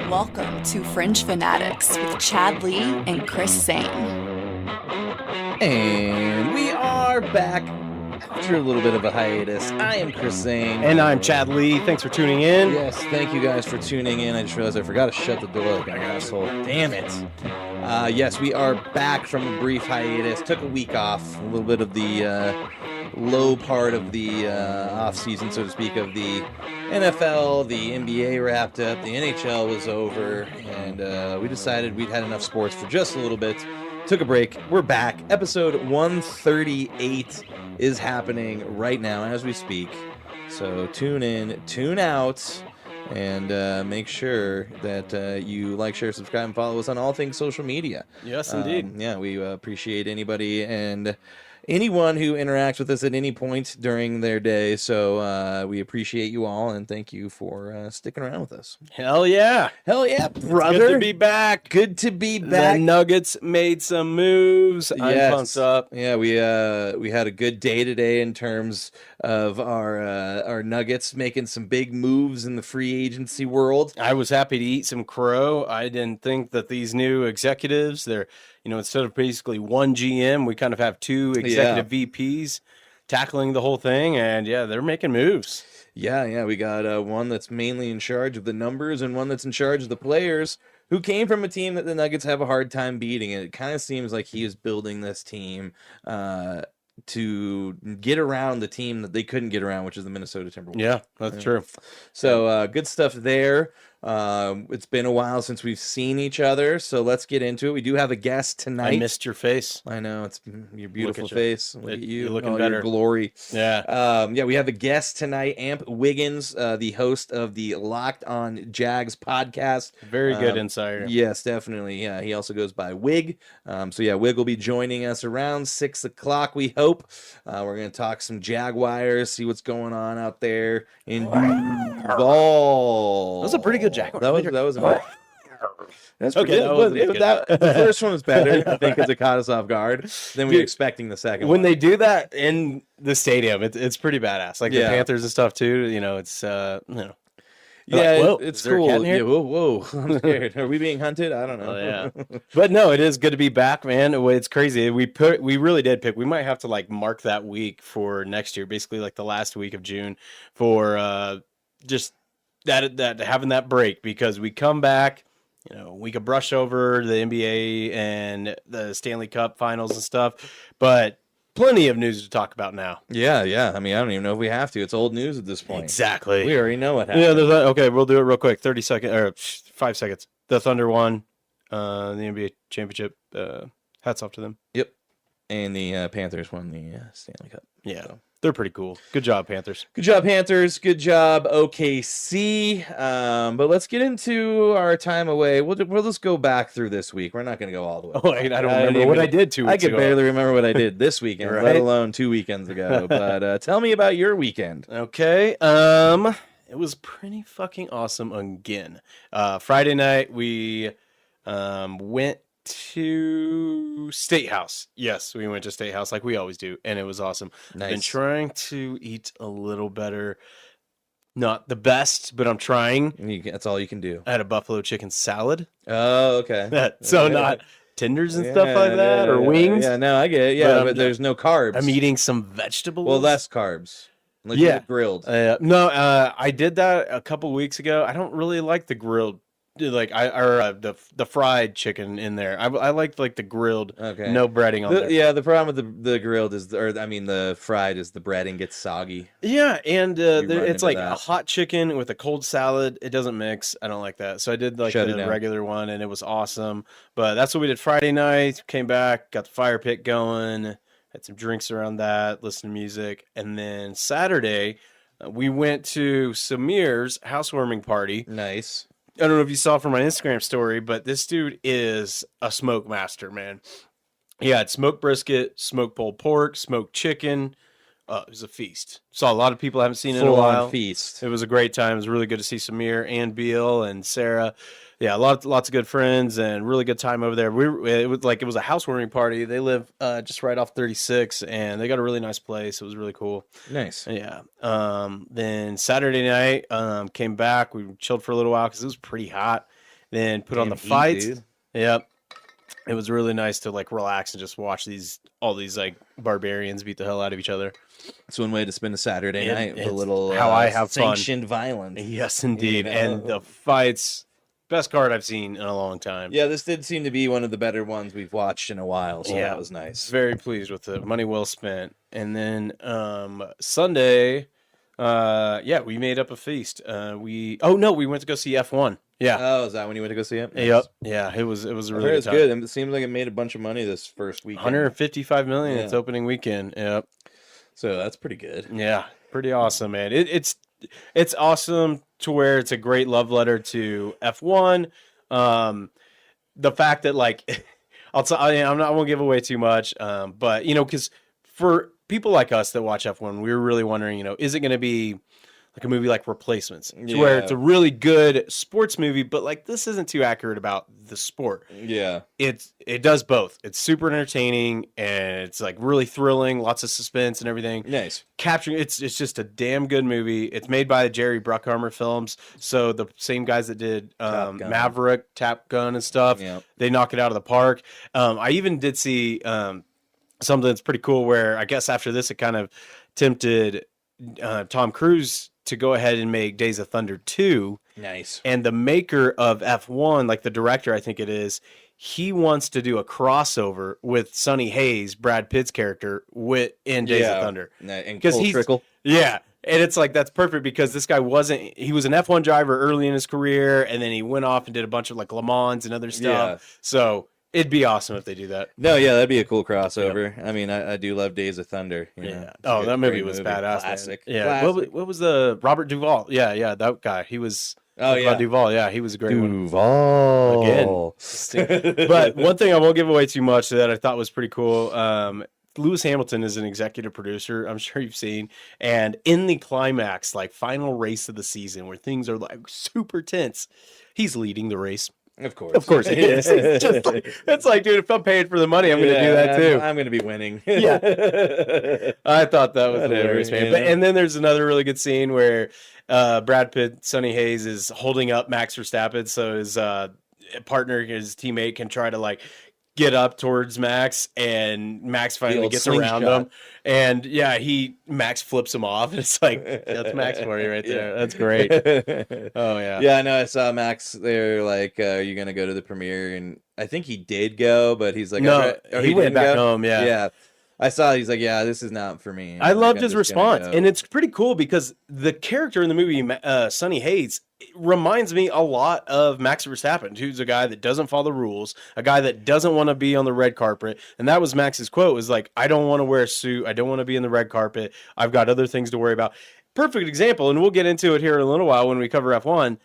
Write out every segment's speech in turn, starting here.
Welcome to Fringe Fanatics with Chad Lee and Chris Zane. And we are back after a little bit of a hiatus. I am Chris Zane. And I'm Chad Lee. Thanks for tuning in. Yes, thank you guys for tuning in. I just realized I forgot to shut the door like an asshole. Damn it. Yes, we are back from a brief hiatus. Took a week off. A little bit of the low part of the off-season, so to speak, of the NFL. The NBA wrapped up. The NHL was over. And we decided we'd had enough sports for just a little bit. Took a break. We're back. Episode 138 is happening right now as we speak. So tune in, tune out, and make sure that you like, share, subscribe, and follow us on all things social media. Yes, indeed. Yeah, we appreciate anybody and anyone who interacts with us at any point during their day. So we appreciate you all, and thank you for sticking around with us. Hell yeah. Hell yeah, brother. Good to be back. Good to be back. The Nuggets made some moves. Yes. I'm pumped up. Yeah, we had a good day today in terms of our Nuggets making some big moves in the free agency world. I was happy to eat some crow. I didn't think that these new executives, they're, instead of basically one GM, we kind of have two executive VPs tackling the whole thing. And yeah, they're making moves. Yeah, we got one that's mainly in charge of the numbers and one that's in charge of the players, who came from a team that the Nuggets have a hard time beating. And it kind of seems like he is building this team to get around the team that they couldn't get around, which is the Minnesota Timberwolves. Yeah, that's true. So good stuff there. It's been a while since we've seen each other, so let's get into it. We do have a guest tonight. I missed your face. I know, it's your beautiful face. Look at you, you're looking better. Your glory. Yeah. We have a guest tonight, Amp Wiggins, the host of the Locked On Jags podcast. Very good insider. Yes, definitely. Yeah, he also goes by Wigg. Wigg will be joining us around 6 o'clock, we hope. We're going to talk some Jaguars, see what's going on out there in Duuuval. That was a pretty good Jaguars. That was a That's okay. The first one was better, I think, because it caught us off guard. Then we were expecting the second one. When they do that in the stadium, it's pretty badass. Like the Panthers and stuff too. It's yeah, like, it's cool. Yeah, whoa, I'm scared. Are we being hunted? I don't know. Yeah, but no, it is good to be back, man. It's crazy. We really did pick. We might have to mark that week for next year, basically the last week of June, for just that having that break, because we come back. We could brush over the NBA and the Stanley Cup Finals and stuff, but plenty of news to talk about now. Yeah. I mean, I don't even know if we have to. It's old news at this point. Exactly. We already know what happened. Yeah. Okay, we'll do it real quick. 30 seconds or 5 seconds. The Thunder won the NBA championship. Hats off to them. Yep. And the Panthers won the Stanley Cup. Yeah. So. They're pretty cool. Good job, Panthers. Good job, Panthers. Good job, OKC. But let's get into our time away. We'll just go back through this week. We're not going to go all the way. Oh, I don't remember what I did 2 weeks ago. I can barely remember what I did this weekend, right? Let alone 2 weekends ago. But tell me about your weekend. Okay. It was pretty fucking awesome again. Friday night, we went to State House. Yes, we went to State House like we always do, and it was awesome. Nice. I've been trying to eat a little better. Not the best, but I'm trying. That's all you can do. I had a buffalo chicken salad. Oh, okay. So not tenders and stuff like that, or wings. Yeah, no, I get it. Yeah, but there's no carbs. I'm eating some vegetables. Well, less carbs. Grilled. No, I did that a couple weeks ago. I don't really like the grilled. The fried chicken in there. I like the grilled, no breading on there. Yeah, the problem with the grilled is, the fried is the breading gets soggy. Yeah, and it's like a hot chicken with a cold salad. It doesn't mix. I don't like that. So I did the regular one, and it was awesome. But that's what we did Friday night. Came back, got the fire pit going, had some drinks around that, listened to music, and then Saturday we went to Samir's housewarming party. Nice. I don't know if you saw from my Instagram story, but this dude is a smoke master, man. He had smoked brisket, smoked pulled pork, smoked chicken. It was a feast. Saw a lot of people I haven't seen in a while. Feast. It was a great time. It was really good to see Samir and Beal and Sarah. yeah, lots of good friends and really good time over there. It was a housewarming party. They live just right off 36, and they got a really nice place. It was really cool. Nice. Yeah. Then Saturday night, came back. We chilled for a little while because it was pretty hot. Then put on the Heat, fights. dude. Yep. It was really nice to like relax and just watch all these like barbarians beat the hell out of each other. It's one way to spend a Saturday night with a it's little how I have fun. sanctioned violence. Yes, indeed. You know? And the fights, best card I've seen in a long time. Yeah, this did seem to be one of the better ones we've watched in a while, so that was nice. Very pleased with it. Money well spent. And then Sunday, we made up a feast. We went to go see F1. Yeah. Oh, is that when you went to go see it? Nice. Yep. Yeah, it was a really I heard it's good time. good. It seems like it made a bunch of money this first weekend. 155 million its opening weekend. Yep. So that's pretty good. Yeah, pretty awesome, man. It's awesome to where it's a great love letter to F1. The fact that like I won't give away too much, but because for people like us that watch F1, we were really wondering, is it going to be like a movie like Replacements, where it's a really good sports movie, but like this isn't too accurate about the sport. Yeah, it does both. It's super entertaining and it's like really thrilling, lots of suspense and everything. Nice. Capturing it's just a damn good movie. It's made by Jerry Bruckheimer Films, so the same guys that did Maverick, Top Gun, and stuff. Yep. They knock it out of the park. I even did see something that's pretty cool where I guess after this it kind of tempted Tom Cruise to go ahead and make Days of Thunder 2. Nice. And the maker of F1, like the director, I think it is, he wants to do a crossover with Sonny Hayes, Brad Pitt's character, in Days of Thunder. And Cole Trickle. Yeah. And it's like, that's perfect because this guy he was an F1 driver early in his career, and then he went off and did a bunch of like Le Mans and other stuff. Yeah. So it'd be awesome if they do that. No, yeah, that'd be a cool crossover. Yep. I mean, I do love Days of Thunder. You know? Oh, that movie was badass. Classic. Man. Yeah. Classic. What was the Robert Duvall? Yeah, that guy. He was. Oh yeah, Duuuval. Yeah, he was a great Duuuval. One. Again. But one thing I won't give away too much that I thought was pretty cool. Lewis Hamilton is an executive producer. I'm sure you've seen. And in the climax, like final race of the season, where things are like super tense, he's leading the race. Of course he is. It's like, dude, if I'm paid for the money, I'm going to do that too. I'm going to be winning. Yeah, I thought that was hilarious, man. And then there's another really good scene where Brad Pitt, Sonny Hayes, is holding up Max Verstappen, so his partner, his teammate, can try to like get up towards Max, and Max finally gets around him, and Max flips him off, and it's like, that's Max for you right there. That's great. Oh yeah, I know. I saw Max. They're like, "Are you gonna go to the premiere?" And I think he did go, but he's like, no, he went back home. Yeah. I saw. He's like, "Yeah, this is not for me." I loved his response, and it's pretty cool because the character in the movie, Sonny Hayes, reminds me a lot of Max Verstappen, who's a guy that doesn't follow the rules, a guy that doesn't want to be on the red carpet. And that was Max's quote, was like, I don't want to wear a suit. I don't want to be in the red carpet. I've got other things to worry about. Perfect example, and we'll get into it here in a little while when we cover F1.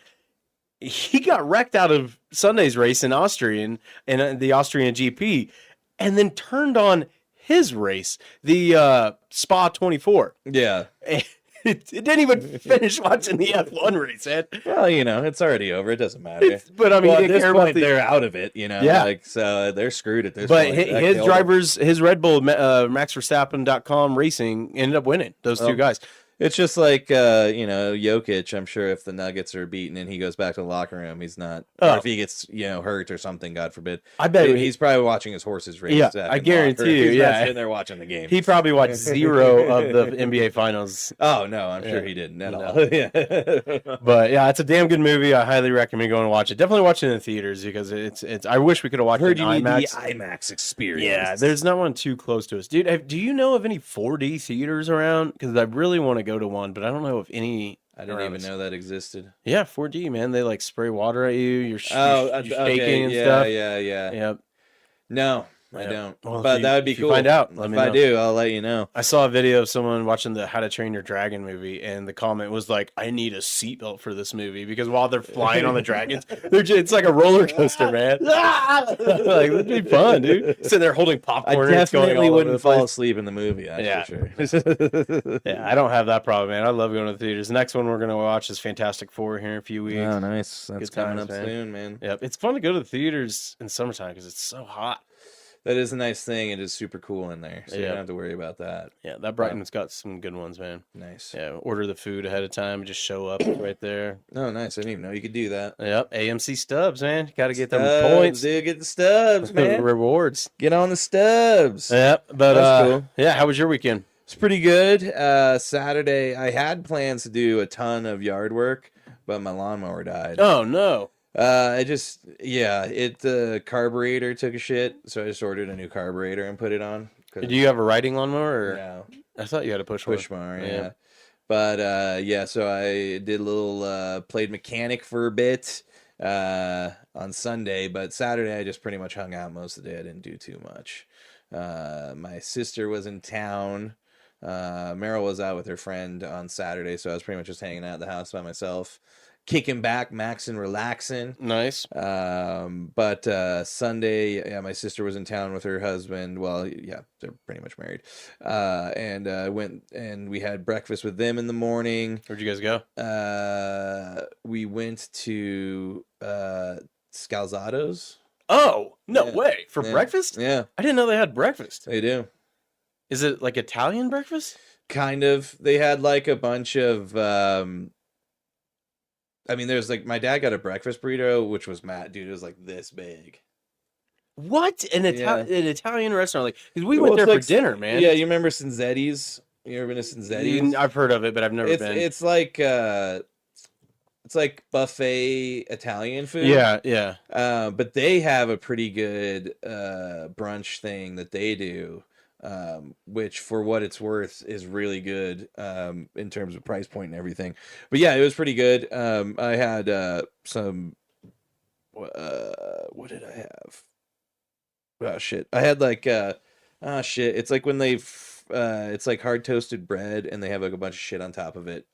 He got wrecked out of Sunday's race in the Austrian GP, and then turned on his race, the Spa 24. Yeah. It didn't even finish watching the F1 race, man. Well, it's already over. It doesn't matter. But I mean, at this point, they're out of it, Yeah. Like, so they're screwed at this point. But his drivers, his Red Bull, MaxVerstappen.com Racing ended up winning, those two guys. It's just like, Jokic. I'm sure if the Nuggets are beaten and he goes back to the locker room, he's not. Or if he gets, hurt or something, God forbid. I bet he's probably watching his horses race. Yeah, I guarantee you. He's not sitting there watching the game. He probably watched 0 of the NBA Finals. Oh no, I'm sure he didn't at all. Yeah. But yeah, it's a damn good movie. I highly recommend going to watch it. Definitely watch it in the theaters because it's. I wish we could have watched it in IMAX. The IMAX experience. Yeah, there's not one too close to us, dude. Do you know of any 4D theaters around? Because I really want to go to one, but I don't know if any. I didn't even know that existed. Yeah, 4D, man. They like spray water at you. You're shaking and stuff. Yeah. Yep. No, I don't. Well, but that would be cool. Find out. If I do, I'll let you know. I saw a video of someone watching the How to Train Your Dragon movie, and the comment was like, "I need a seatbelt for this movie because while they're flying on the dragons, it's like a roller coaster, man. Like that'd be fun, dude. Sitting there holding popcorn. I definitely wouldn't fall asleep in the movie. That's for sure. Yeah, I don't have that problem, man. I love going to the theaters. The next one we're gonna watch is Fantastic Four here in a few weeks. Oh, nice. That's coming up soon, man. Yep, it's fun to go to the theaters in summertime because it's so hot. That is a nice thing. It is super cool in there, so you don't have to worry about that. Yeah, that Brighton's got some good ones, man. Nice. Yeah, order the food ahead of time and just show up right there. Oh, nice. I didn't even know you could do that. Yep, AMC stubs, man. Got to get them Stubs, points. dude, get the stubs, man. Rewards. Get on the stubs. Yep, but that's cool. Yeah, how was your weekend? It's pretty good. Saturday, I had plans to do a ton of yard work, but my lawnmower died. Oh, no. The carburetor took a shit, so I just ordered a new carburetor and put it on. Do you have a riding lawnmower? Or? No. I thought you had a push mower, yeah. But, so I did a little, played mechanic for a bit on Sunday, but Saturday I just pretty much hung out most of the day. I didn't do too much. My sister was in town. Meryl was out with her friend on Saturday, so I was pretty much just hanging out at the house by myself. Kicking back, maxing, relaxing. Nice. But Sunday, my sister was in town with her husband. Well, yeah, they're pretty much married. And went and we had breakfast with them in the morning. Where'd you guys go? We went to Scalzado's. Oh, no way. For breakfast? Yeah. I didn't know they had breakfast. They do. Is it like Italian breakfast? Kind of. They had like a bunch of... there's like my dad got a breakfast burrito, which was dude, it was like this big. What? An Italian restaurant? Like, because we went there for dinner, man. Yeah, you remember Cinzetti's? You ever been to Cinzetti's? I've heard of it, but I've never been. It's like buffet Italian food. Yeah, yeah. But they have a pretty good brunch thing that they do. Which for what it's worth is really good in terms of price point and everything. But yeah, it was pretty good. I had some what did I have? Oh shit. I had like it's like when it's like hard toasted bread and they have like a bunch of shit on top of it.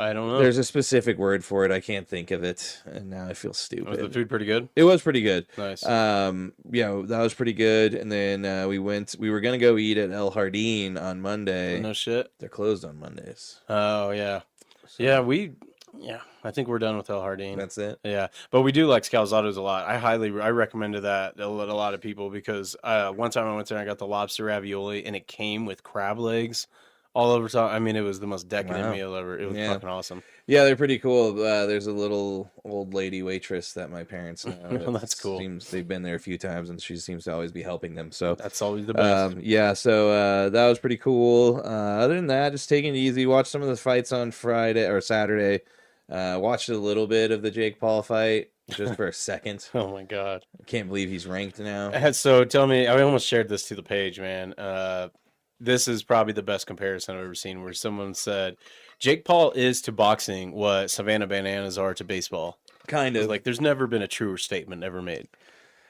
I don't know. There's a specific word for it. I can't think of it, and now I feel stupid. Was the food pretty good? It was pretty good. Nice. That was pretty good. And then we were gonna go eat at El Jardín on Monday. No shit. They're closed on Mondays. Oh yeah. So. Yeah, I think we're done with El Jardín. That's it. Yeah, but we do like Scalzado's a lot. I recommended that a lot of people because one time I went there and I got the lobster ravioli and it came with crab legs all over top. I mean, it was the most decadent meal ever. It was fucking awesome. Yeah, they're pretty cool. There's a little old lady waitress that my parents know. Well, that's cool. They've been there a few times, and she seems to always be helping them. So that's always the best. So that was pretty cool. Other than that, just taking it easy. Watched some of the fights on Friday or Saturday. Watched a little bit of the Jake Paul fight. Just for a second. Oh my god! I can't believe he's ranked now. So tell me, I almost shared this to the page, man. This is probably the best comparison I've ever seen where someone said Jake Paul is to boxing what Savannah Bananas are to baseball. Kind of. Like there's never been a truer statement ever made.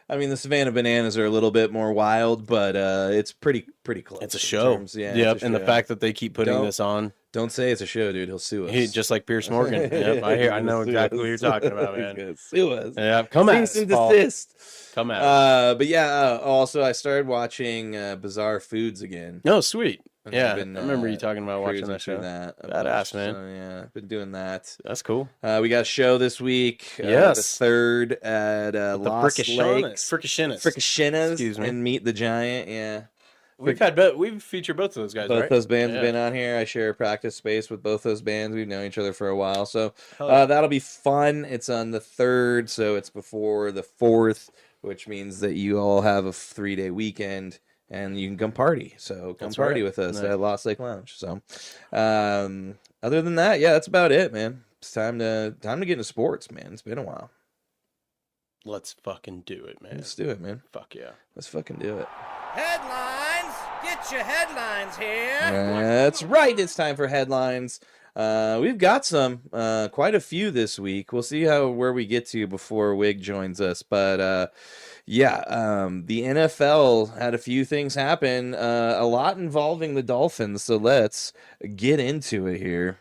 I mean, the Savannah Bananas are a little bit more wild, but it's pretty close. It's a show. Yep, and the fact that they keep putting this on. Don't say it's a show, dude. He'll sue us. Just like Pierce Morgan. Yep, I know exactly what you're talking about, man. Sue us. Yeah, come at us, Cease and desist. Come at us. But yeah, also I started watching Bizarre Foods again. Oh, sweet. Yeah, I remember you talking about watching that show. Badass, man. So, yeah, I've been doing that. That's cool. We got a show this week. Yes. The 3rd at Lost Lakes. Fricashinas. Excuse me. And Meet the Giant, yeah. We've featured both of those guys, both right? Those bands have been on here. I share a practice space with both those bands. We've known each other for a while, so that'll be fun. It's on the 3rd, so it's before the 4th, which means that you all have a 3-day weekend and you can come party. So come party with us at Lost Lake Lounge. So other than that, yeah, that's about it, man. It's time to get into sports, man. It's been a while. Let's fucking do it, man. Let's do it, man. Fuck yeah. Let's fucking do it. Headlines! Get your headlines here! That's right. It's time for headlines. We've got some, quite a few this week. We'll see where we get to before Wigg joins us. But the NFL had a few things happen, a lot involving the Dolphins. So let's get into it here.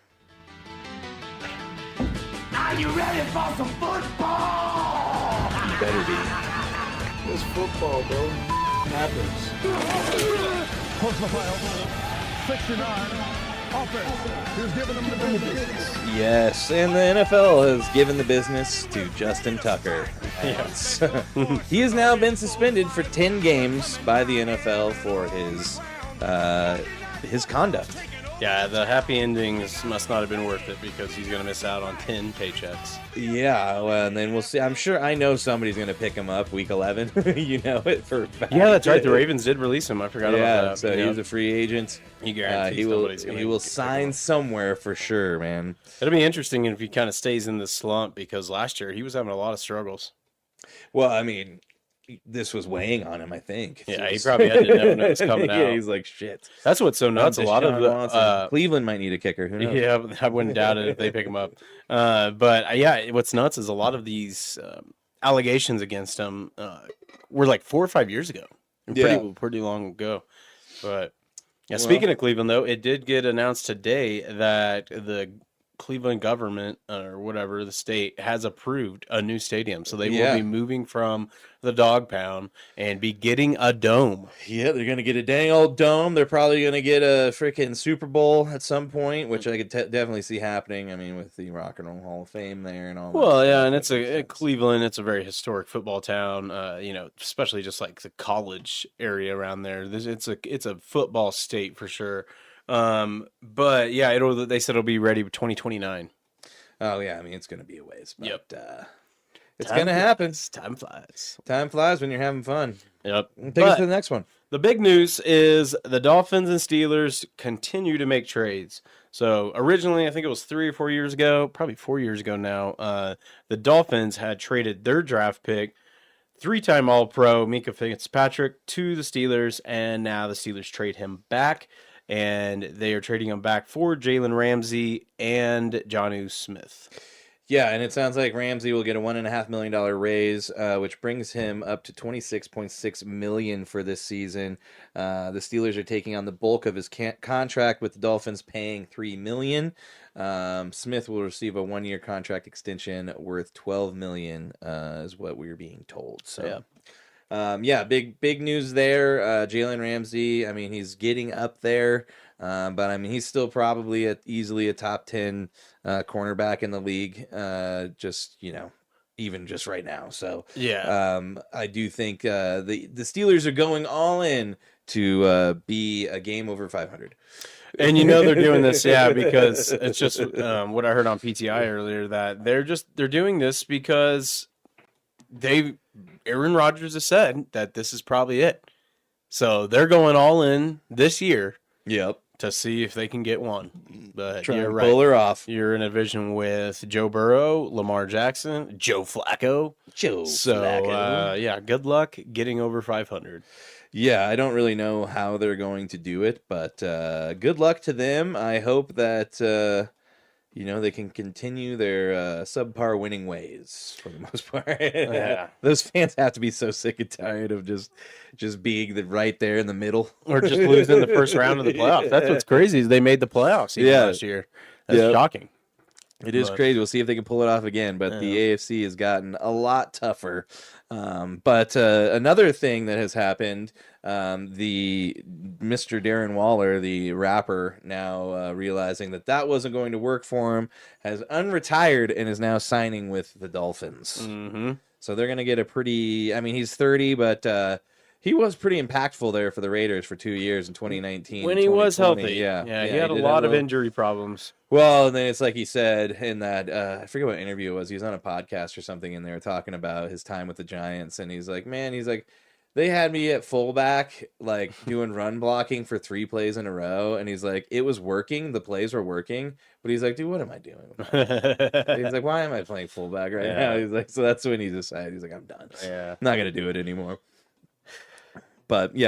Are you ready for some football? You better be. It's football, bro. It happens. Close the file. 69. Offense. He's giving them the business. Yes, and the NFL has given the business to Justin Tucker. Yes. He has now been suspended for 10 games by the NFL for his conduct. Yeah, the happy endings must not have been worth it because he's going to miss out on 10 paychecks. Yeah, well, and then we'll see. I know somebody's going to pick him up week 11. You know it for a fact. Yeah, that's right. The Ravens did release him. I forgot about that. So he's a free agent. He guarantees he will sign somewhere for sure, man. It'll be interesting if he kind of stays in this slump because last year he was having a lot of struggles. Well, I mean, this was weighing on him, I think. Yeah, he probably had to never know it was coming out. Yeah, he's like, shit. That's what's so nuts. A lot of the Cleveland might need a kicker. Who knows? Yeah, I wouldn't doubt it if they pick him up. But yeah, what's nuts is a lot of these allegations against him were like 4 or 5 years ago. Pretty long ago. But yeah, speaking of Cleveland, though, it did get announced today that the Cleveland government or whatever, the state, has approved a new stadium. So they will be moving from the dog pound and be getting a dome. Yeah, they're going to get a dang old dome. They're probably going to get a freaking Super Bowl at some point, which I could definitely see happening. I mean, with the Rock and Roll Hall of Fame there and all that. Well, yeah, and it's Cleveland. It's a very historic football town, especially just like the college area around there. It's a football state for sure. But yeah, they said it'll be ready for 2029. Oh yeah, I mean it's gonna be a ways. But, yep. It's gonna happen. Time flies. Time flies when you're having fun. Yep. Take us to the next one. The big news is the Dolphins and Steelers continue to make trades. So originally, I think it was 3 or 4 years ago, probably 4 years ago now, the Dolphins had traded their draft pick, 3-time All-Pro Minkah Fitzpatrick, to the Steelers, and now the Steelers trade him back. And they are trading him back for Jalen Ramsey and Jonnu Smith. Yeah, and it sounds like Ramsey will get a $1.5 million raise, which brings him up to $26.6 million for this season. The Steelers are taking on the bulk of his contract, with the Dolphins paying $3 million. Smith will receive a 1-year contract extension worth $12 million, is what we're being told. So. Yeah. Big news there. Jalen Ramsey, I mean, he's getting up there, but I mean, he's still probably easily a top 10 cornerback in the league, even just right now. So I do think the Steelers are going all in to be a game over 500. And they're doing this, because it's just what I heard on PTI earlier, that they're doing this because Aaron Rodgers has said that this is probably it. So they're going all in this year. Yep. To see if they can get one. But try you're and right. Pull her off. You're in a division with Joe Burrow, Lamar Jackson, Joe Flacco. Flacco. Good luck getting over 500. Yeah, I don't really know how they're going to do it, but good luck to them. I hope that they can continue their subpar winning ways for the most part. Yeah. Those fans have to be so sick and tired of just being right there in the middle. Or just losing the first round of the playoffs. That's what's crazy is they made the playoffs last year. That's shocking. It is crazy. We'll see if they can pull it off again, but the AFC has gotten a lot tougher. But another thing that has happened, the Mr. Darren Waller, the rapper, now realizing that wasn't going to work for him, has unretired and is now signing with the Dolphins. Mm-hmm. So they're going to get he's 30, but he was pretty impactful there for the Raiders for 2 years in 2019. When he was healthy. Yeah, he had a lot of injury problems. Well, and then it's like he said in that, I forget what interview it was. He was on a podcast or something, and they were talking about his time with the Giants. And he's like, they had me at fullback, doing run blocking for 3 plays in a row. And he's like, it was working. The plays were working. But he's like, dude, what am I doing? He's like, why am I playing fullback right now? He's like, so that's when he decided, he's like, I'm done. Yeah. I'm not going to do it anymore. But,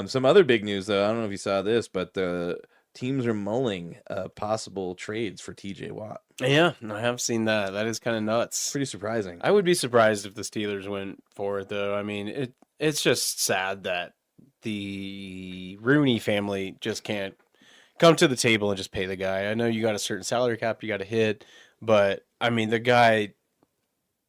some other big news, though. I don't know if you saw this, but the teams are mulling possible trades for TJ Watt. Yeah, I have seen that. That is kind of nuts. Pretty surprising. I would be surprised if the Steelers went for it, though. I mean, it's just sad that the Rooney family just can't come to the table and just pay the guy. I know you got a certain salary cap you got to hit, but, I mean, the guy...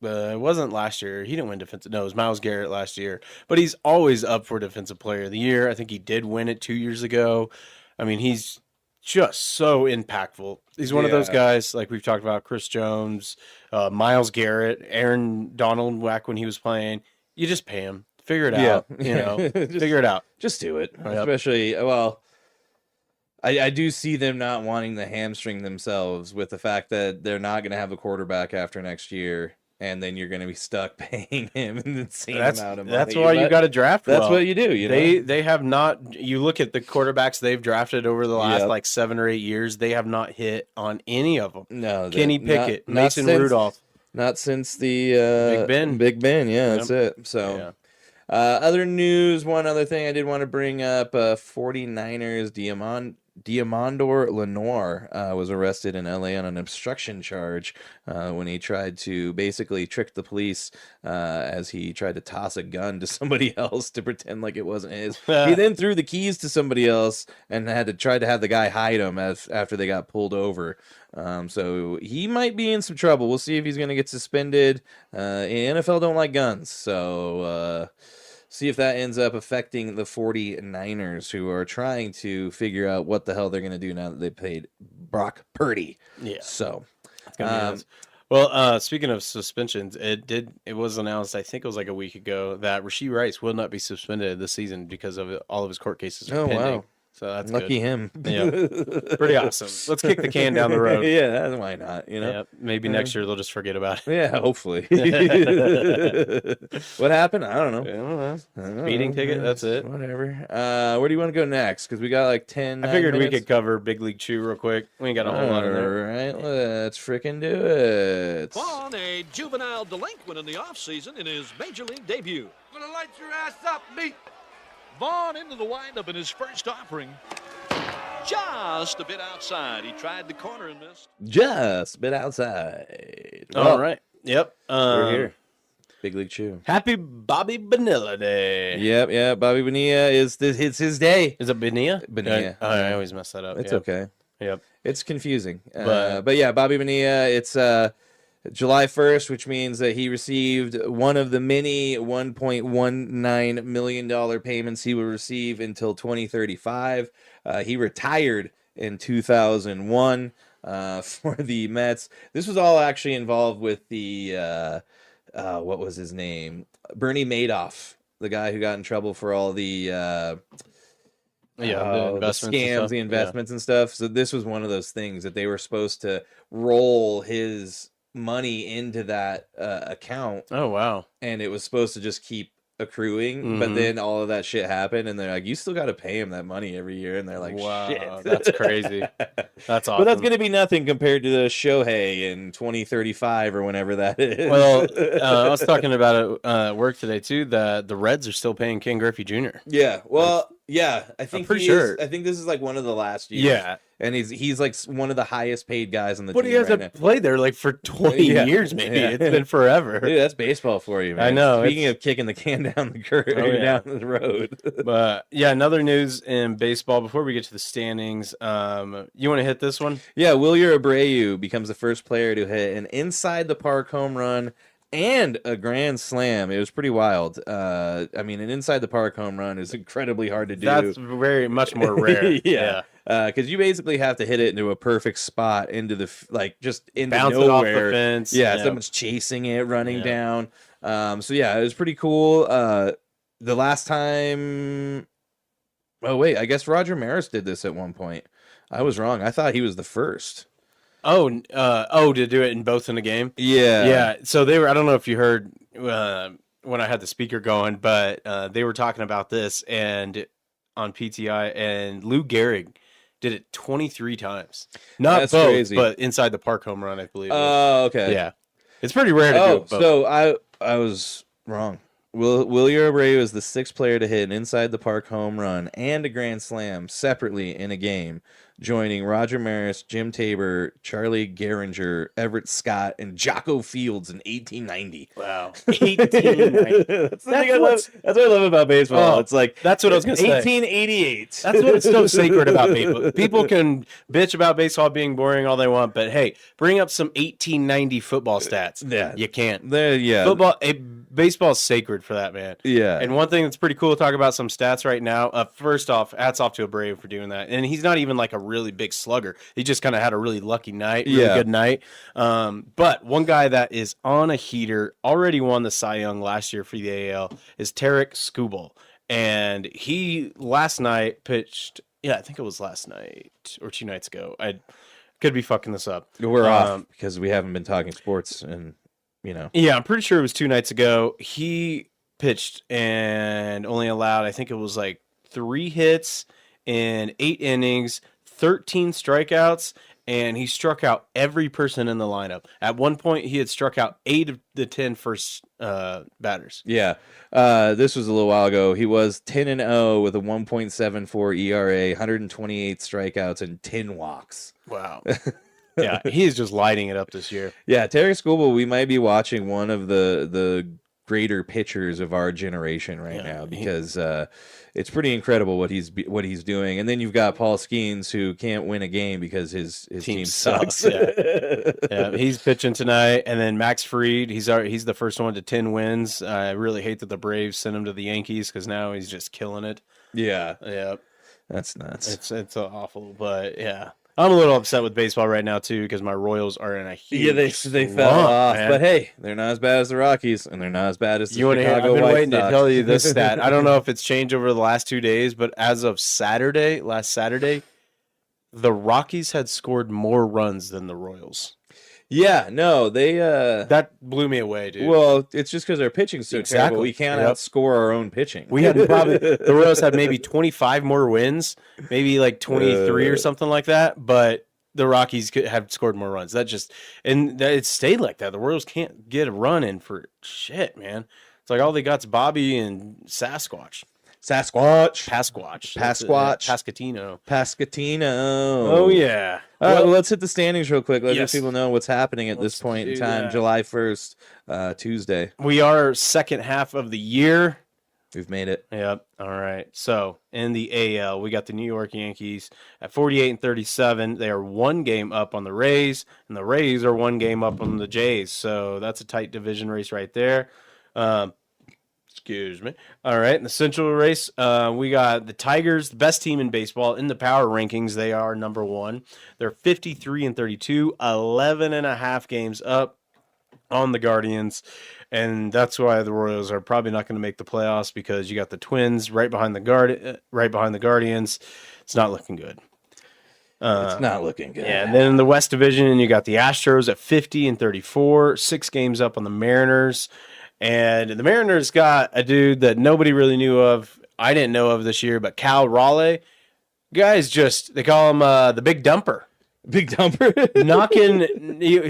it wasn't last year. He didn't win defensive. No, it was Myles Garrett last year. But he's always up for Defensive Player of the Year. I think he did win it 2 years ago. I mean, he's just so impactful. He's one of those guys, like we've talked about, Chris Jones, Myles Garrett, Aaron Donald back when he was playing. You just pay him. Figure it out. You know, figure it out. Just do it. Yep. Especially, well, I do see them not wanting to hamstring themselves with the fact that they're not going to have a quarterback after next year. And then you're going to be stuck paying him an insane amount of money. That's why you got to draft well. That's what you do. You know? They have not. You look at the quarterbacks they've drafted over the last like 7 or 8 years. They have not hit on any of them. No, Kenny Pickett, Mason Rudolph, not since the Big Ben. Yeah, that's it. So, other news. One other thing I did want to bring up: 49ers Diamondor Lenoir was arrested in LA on an obstruction charge when he tried to basically trick the police as he tried to toss a gun to somebody else to pretend like it wasn't his. He then threw the keys to somebody else and had to try to have the guy hide them after they got pulled over. So he might be in some trouble. We'll see if he's going to get suspended. NFL don't like guns, so... see if that ends up affecting the 49ers, who are trying to figure out what the hell they're going to do now that they paid Brock Purdy. Yeah. So, speaking of suspensions, it was announced, I think it was like a week ago, that Rashee Rice will not be suspended this season because of all of his court cases are pending. Wow. So that's lucky him. Yeah, pretty awesome. Let's kick the can down the road. Yeah, why not? You know, maybe next year they'll just forget about it. Yeah, hopefully. What happened? I don't know. I don't know. Speeding ticket. That's it. Whatever. Where do you want to go next? Because we got like 10. I figured minutes. We could cover Big League Chew real quick. We ain't got a whole lot in there. All right, let's freaking do it. Vaughn, a juvenile delinquent in the offseason in his major league debut. I'm gonna light your ass up, meat. Vaughn into the windup in his first offering. Just a bit outside. He tried the corner and missed. Just a bit outside. All right. Yep. We're here. Big League Chew. Happy Bobby Bonilla Day. Yep. Bobby Bonilla it's his day. Is it Bonilla? Bonilla. I always mess that up. It's okay. Yep. It's confusing. But yeah, Bobby Bonilla, it's July 1st, which means that he received one of the many $1.19 million payments he will receive until 2035. He retired in 2001 for the Mets. This was all actually involved with the, what was his name? Bernie Madoff, the guy who got in trouble for all the scams, the investments and stuff. So this was one of those things that they were supposed to roll his money into that account. Oh, wow. And it was supposed to just keep accruing, but then all of that shit happened, and they're like, you still got to pay him that money every year, and they're like, wow, shit. That's crazy. That's awesome. But that's going to be nothing compared to the Shohei in 2035 or whenever that is. Well, I was talking about it at work today, too, that the Reds are still paying Ken Griffey Jr. Yeah, well, yeah, I think I'm pretty sure. I think this is like one of the last years. Yeah. And he's like one of the highest paid guys on the team. But he hasn't played there like for 20 years, maybe. Yeah. It's been forever. Dude, that's baseball for you, man. I know. Speaking of kicking the can down the curve, down the road. But yeah, another news in baseball before we get to the standings. You want to hit this one? Yeah, Wilyer Abreu becomes the first player to hit an inside the park home run and a grand slam. It was pretty wild. I mean, an inside the park home run is incredibly hard to do. That's very much more rare. Yeah. Because you basically have to hit it into a perfect spot into the just into bounce nowhere. It off the fence. Yeah, someone's chasing it, running down. So yeah, it was pretty cool. The last time, oh wait, I guess Roger Maris did this at one point. I was wrong. I thought he was the first. To do it in both in a game. Yeah. So they were. I don't know if you heard when I had the speaker going, but they were talking about this and on PTI, and Lou Gehrig did it 23 times. Not That's both, crazy. but inside the park home run, I believe. Oh, okay. Yeah. It's pretty rare to do it both. So I was wrong. Wilyer Abreu is the sixth player to hit an inside the park home run and a grand slam separately in a game. joining Roger Maris, Jim Tabor, Charlie Gehringer, Everett Scott, and Jocko Fields in 1890. Wow. 1890. That's what I love about baseball. It's like that's what I was going to say. 1888. That's what's so sacred about baseball. People can bitch about baseball being boring all they want, but hey, bring up some 1890 football stats. Yeah. You can't. Yeah. Baseball is sacred for that, man. Yeah. And one thing that's pretty cool to talk about some stats right now. First off, hats off to Abreu for doing that. And he's not even like a really big slugger. He just kind of had a really lucky night, good night. But one guy that is on a heater, already won the Cy Young last year for the AL, is Tarek Skubal. And he last night pitched, I think it was last night or 2 nights ago. I could be fucking this up. We're off because we haven't been talking sports and, Yeah, I'm pretty sure it was 2 nights ago. He pitched and only allowed, I think it was like 3 hits in 8 innings, 13 strikeouts, and he struck out every person in the lineup. At one point, he had struck out 8 of the 10 first batters. Yeah. This was a little while ago. He was 10-0 with a 1.74 ERA, 128 strikeouts, and 10 walks. Wow. Yeah, he's just lighting it up this year. Yeah, Tarek Skubal, we might be watching one of the greater pitchers of our generation right now because it's pretty incredible what he's doing. And then you've got Paul Skeens, who can't win a game because his team sucks. Yeah, he's pitching tonight. And then Max Fried, he's the first one to 10 wins. I really hate that the Braves sent him to the Yankees because now he's just killing it. Yeah, that's nuts. It's awful, but yeah. I'm a little upset with baseball right now too because my Royals are in a huge they fell off, man. But hey, they're not as bad as the Rockies, and they're not as bad as the Chicago White Sox. I've been waiting to tell you this stat. I don't know if it's changed over the last 2 days, but as of last Saturday, the Rockies had scored more runs than the Royals. Yeah, no, they that blew me away, dude. Well, it's just because our pitching's so terrible. We can't outscore our own pitching. We had the Royals had maybe 25 more wins, maybe like 23 or something like that, but the Rockies have scored more runs. It stayed like that. The Royals can't get a run in for shit, man. It's like all they got's Bobby and Pasquatch. Pascatino. Oh, yeah. All right, well, let's hit the standings real quick. Let people know what's happening at this point in time, July 1st, Tuesday. We are second half of the year. We've made it. Yep. All right. So in the AL, we got the New York Yankees at 48-37. They are 1 game up on the Rays, and the Rays are 1 game up on the Jays. So that's a tight division race right there. Excuse me. All right. In the Central race, we got the Tigers, the best team in baseball. In the power rankings, they are number 1. They're 53-32, 11.5 games up on the Guardians. And that's why the Royals are probably not going to make the playoffs because you got the Twins right behind the Guardians. It's not looking good. It's not looking good. Yeah, and then in the West Division, you got the Astros at 50-34, 6 games up on the Mariners. And the Mariners got a dude that nobody really knew of. I didn't know of this year, but Cal Raleigh. Guys they call him the Big Dumper. Big Dumper?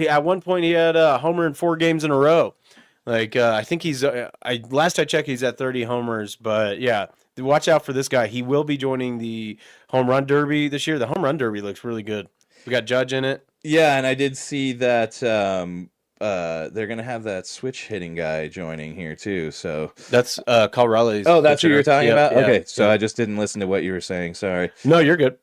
At one point, he had a homer in 4 games in a row. Like, I think last I checked, he's at 30 homers. But, yeah, watch out for this guy. He will be joining the Home Run Derby this year. The Home Run Derby looks really good. We got Judge in it. Yeah, and I did see that they're going to have that switch hitting guy joining here, too. So that's Cal Raleigh's. Oh, that's what you're talking about? Yeah, okay, so I just didn't listen to what you were saying. Sorry. No, you're good.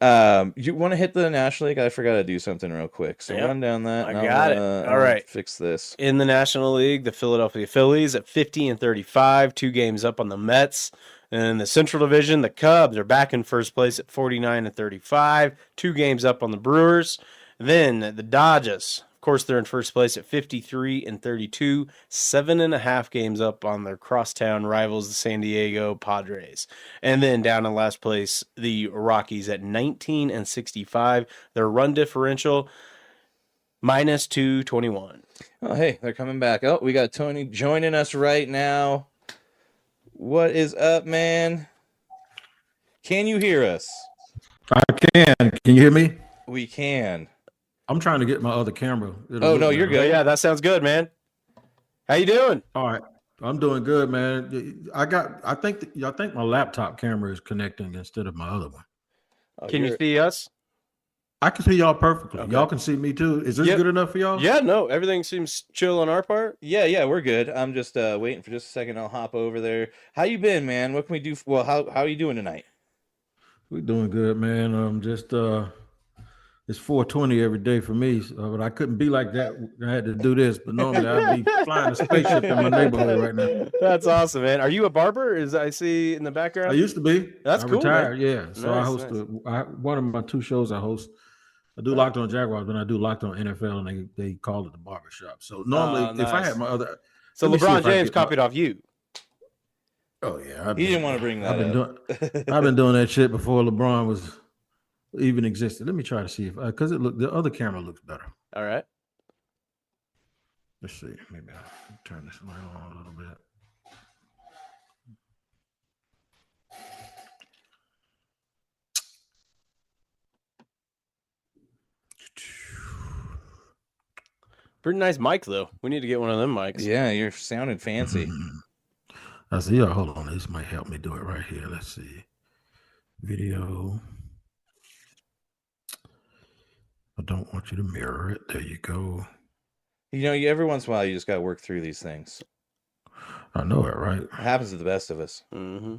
You want to hit the National League? I forgot to do something real quick. So run down that. I got it. All right. Fix this. In the National League, the Philadelphia Phillies at 50-35, 2 games up on the Mets. And in the Central Division, the Cubs are back in first place at 49-35, 2 games up on the Brewers. Then the Dodgers, of course, they're in first place at 53-32, 7.5 games up on their crosstown rivals, the San Diego Padres. And then down in last place, the Rockies at 19-65. Their run differential, -221. Oh, hey, they're coming back. Oh, we got Tony joining us right now. What is up, man? Can you hear us? I can. Can you hear me? We can. I'm trying to get my other camera. Oh, no, you're good. Yeah, that sounds good, man. How you doing? All right. I'm doing good, man. I think my laptop camera is connecting instead of my other one. Can you see us? I can see y'all perfectly. Okay. Y'all can see me too. Is this Yep. good enough for y'all? Yeah, no, everything seems chill on our part. Yeah, we're good. I'm just waiting for just a second. I'll hop over there. How you been, man? What can we do? Well, how are you doing tonight? We're doing good, man. Just it's 4:20 every day for me, but I couldn't be like that. I had to do this, but normally I'd be flying a spaceship in my neighborhood right now. That's awesome, man. Are you a barber? As I see in the background. I used to be. That's I cool, retired, man. yeah. So I Nice, host nice. one of my 2 shows I host. I do Locked On Jaguars, but I do Locked On NFL, and they call it the barbershop. So normally, if I nice. had my other, So let me see LeBron if I James get my- copied off you. Oh yeah, He didn't want to bring that I've been doing that shit before LeBron was even existed. Let me try to see if because the other camera looks better. All right. Let's see. Maybe I'll turn this light on a little bit. Pretty nice mic though. We need to get one of them mics. Yeah, you're sounding fancy. I see. Hold on. This might help me do it right here. Let's see. Video. I don't want you to mirror it. There you go. You know, every once in a while, you just got to work through these things. I know it, right? It happens to the best of us. Mm-hmm.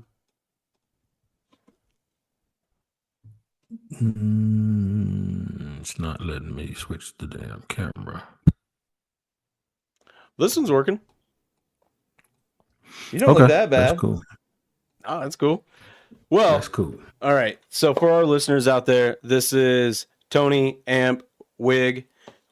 It's not letting me switch the damn camera. This one's working. You don't look that bad. That's cool. Oh, that's cool. Well, That's cool. all right. So for our listeners out there, this is Tony Amp Wigg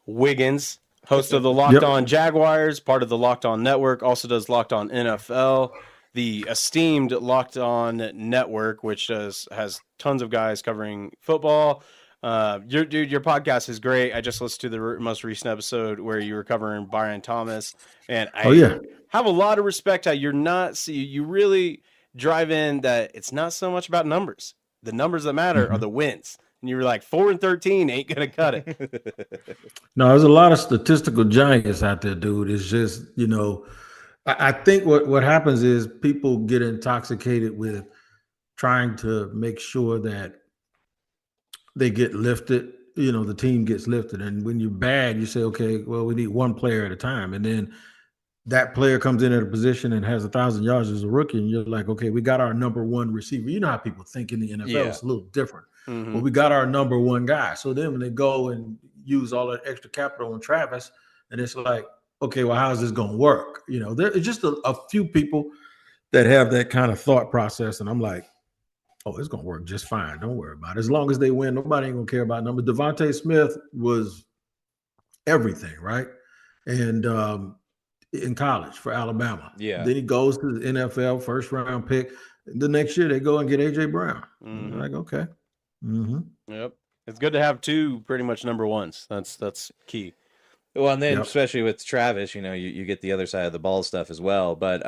Wiggins, host of the Locked On Jaguars, part of the Locked On Network, also does Locked On NFL, the esteemed Locked On Network, which has tons of guys covering football. Your podcast is great. I just listened to the most recent episode where you were covering Brian Thomas, and I have a lot of respect how you really drive in that it's not so much about numbers. The numbers that matter are the wins. And you were like 4-13 ain't gonna cut it. No, there's a lot of statistical giants out there, dude. It's just, I think what happens is people get intoxicated with trying to make sure that they get lifted, the team gets lifted. And when you're bad, you say, okay, well, we need one player at a time. And then that player comes in at a position and has 1,000 yards as a rookie. And you're like, okay, we got our number one receiver. You know how people think in the NFL, It's a little different. Mm-hmm. But we got our number one guy. So then when they go and use all that extra capital on Travis, and it's like, okay, well, how's this going to work? There's just a few people that have that kind of thought process. And I'm like, oh, it's going to work just fine. Don't worry about it. As long as they win, nobody ain't going to care about numbers. Devontae Smith was everything, right? And in college for Alabama. Yeah. Then he goes to the NFL, first round pick. The next year they go and get A.J. Brown. Mm-hmm. Like, okay. Mm-hmm. Yep. It's good to have two pretty much number ones. That's key. Well, and then especially with Travis, you get the other side of the ball stuff as well. But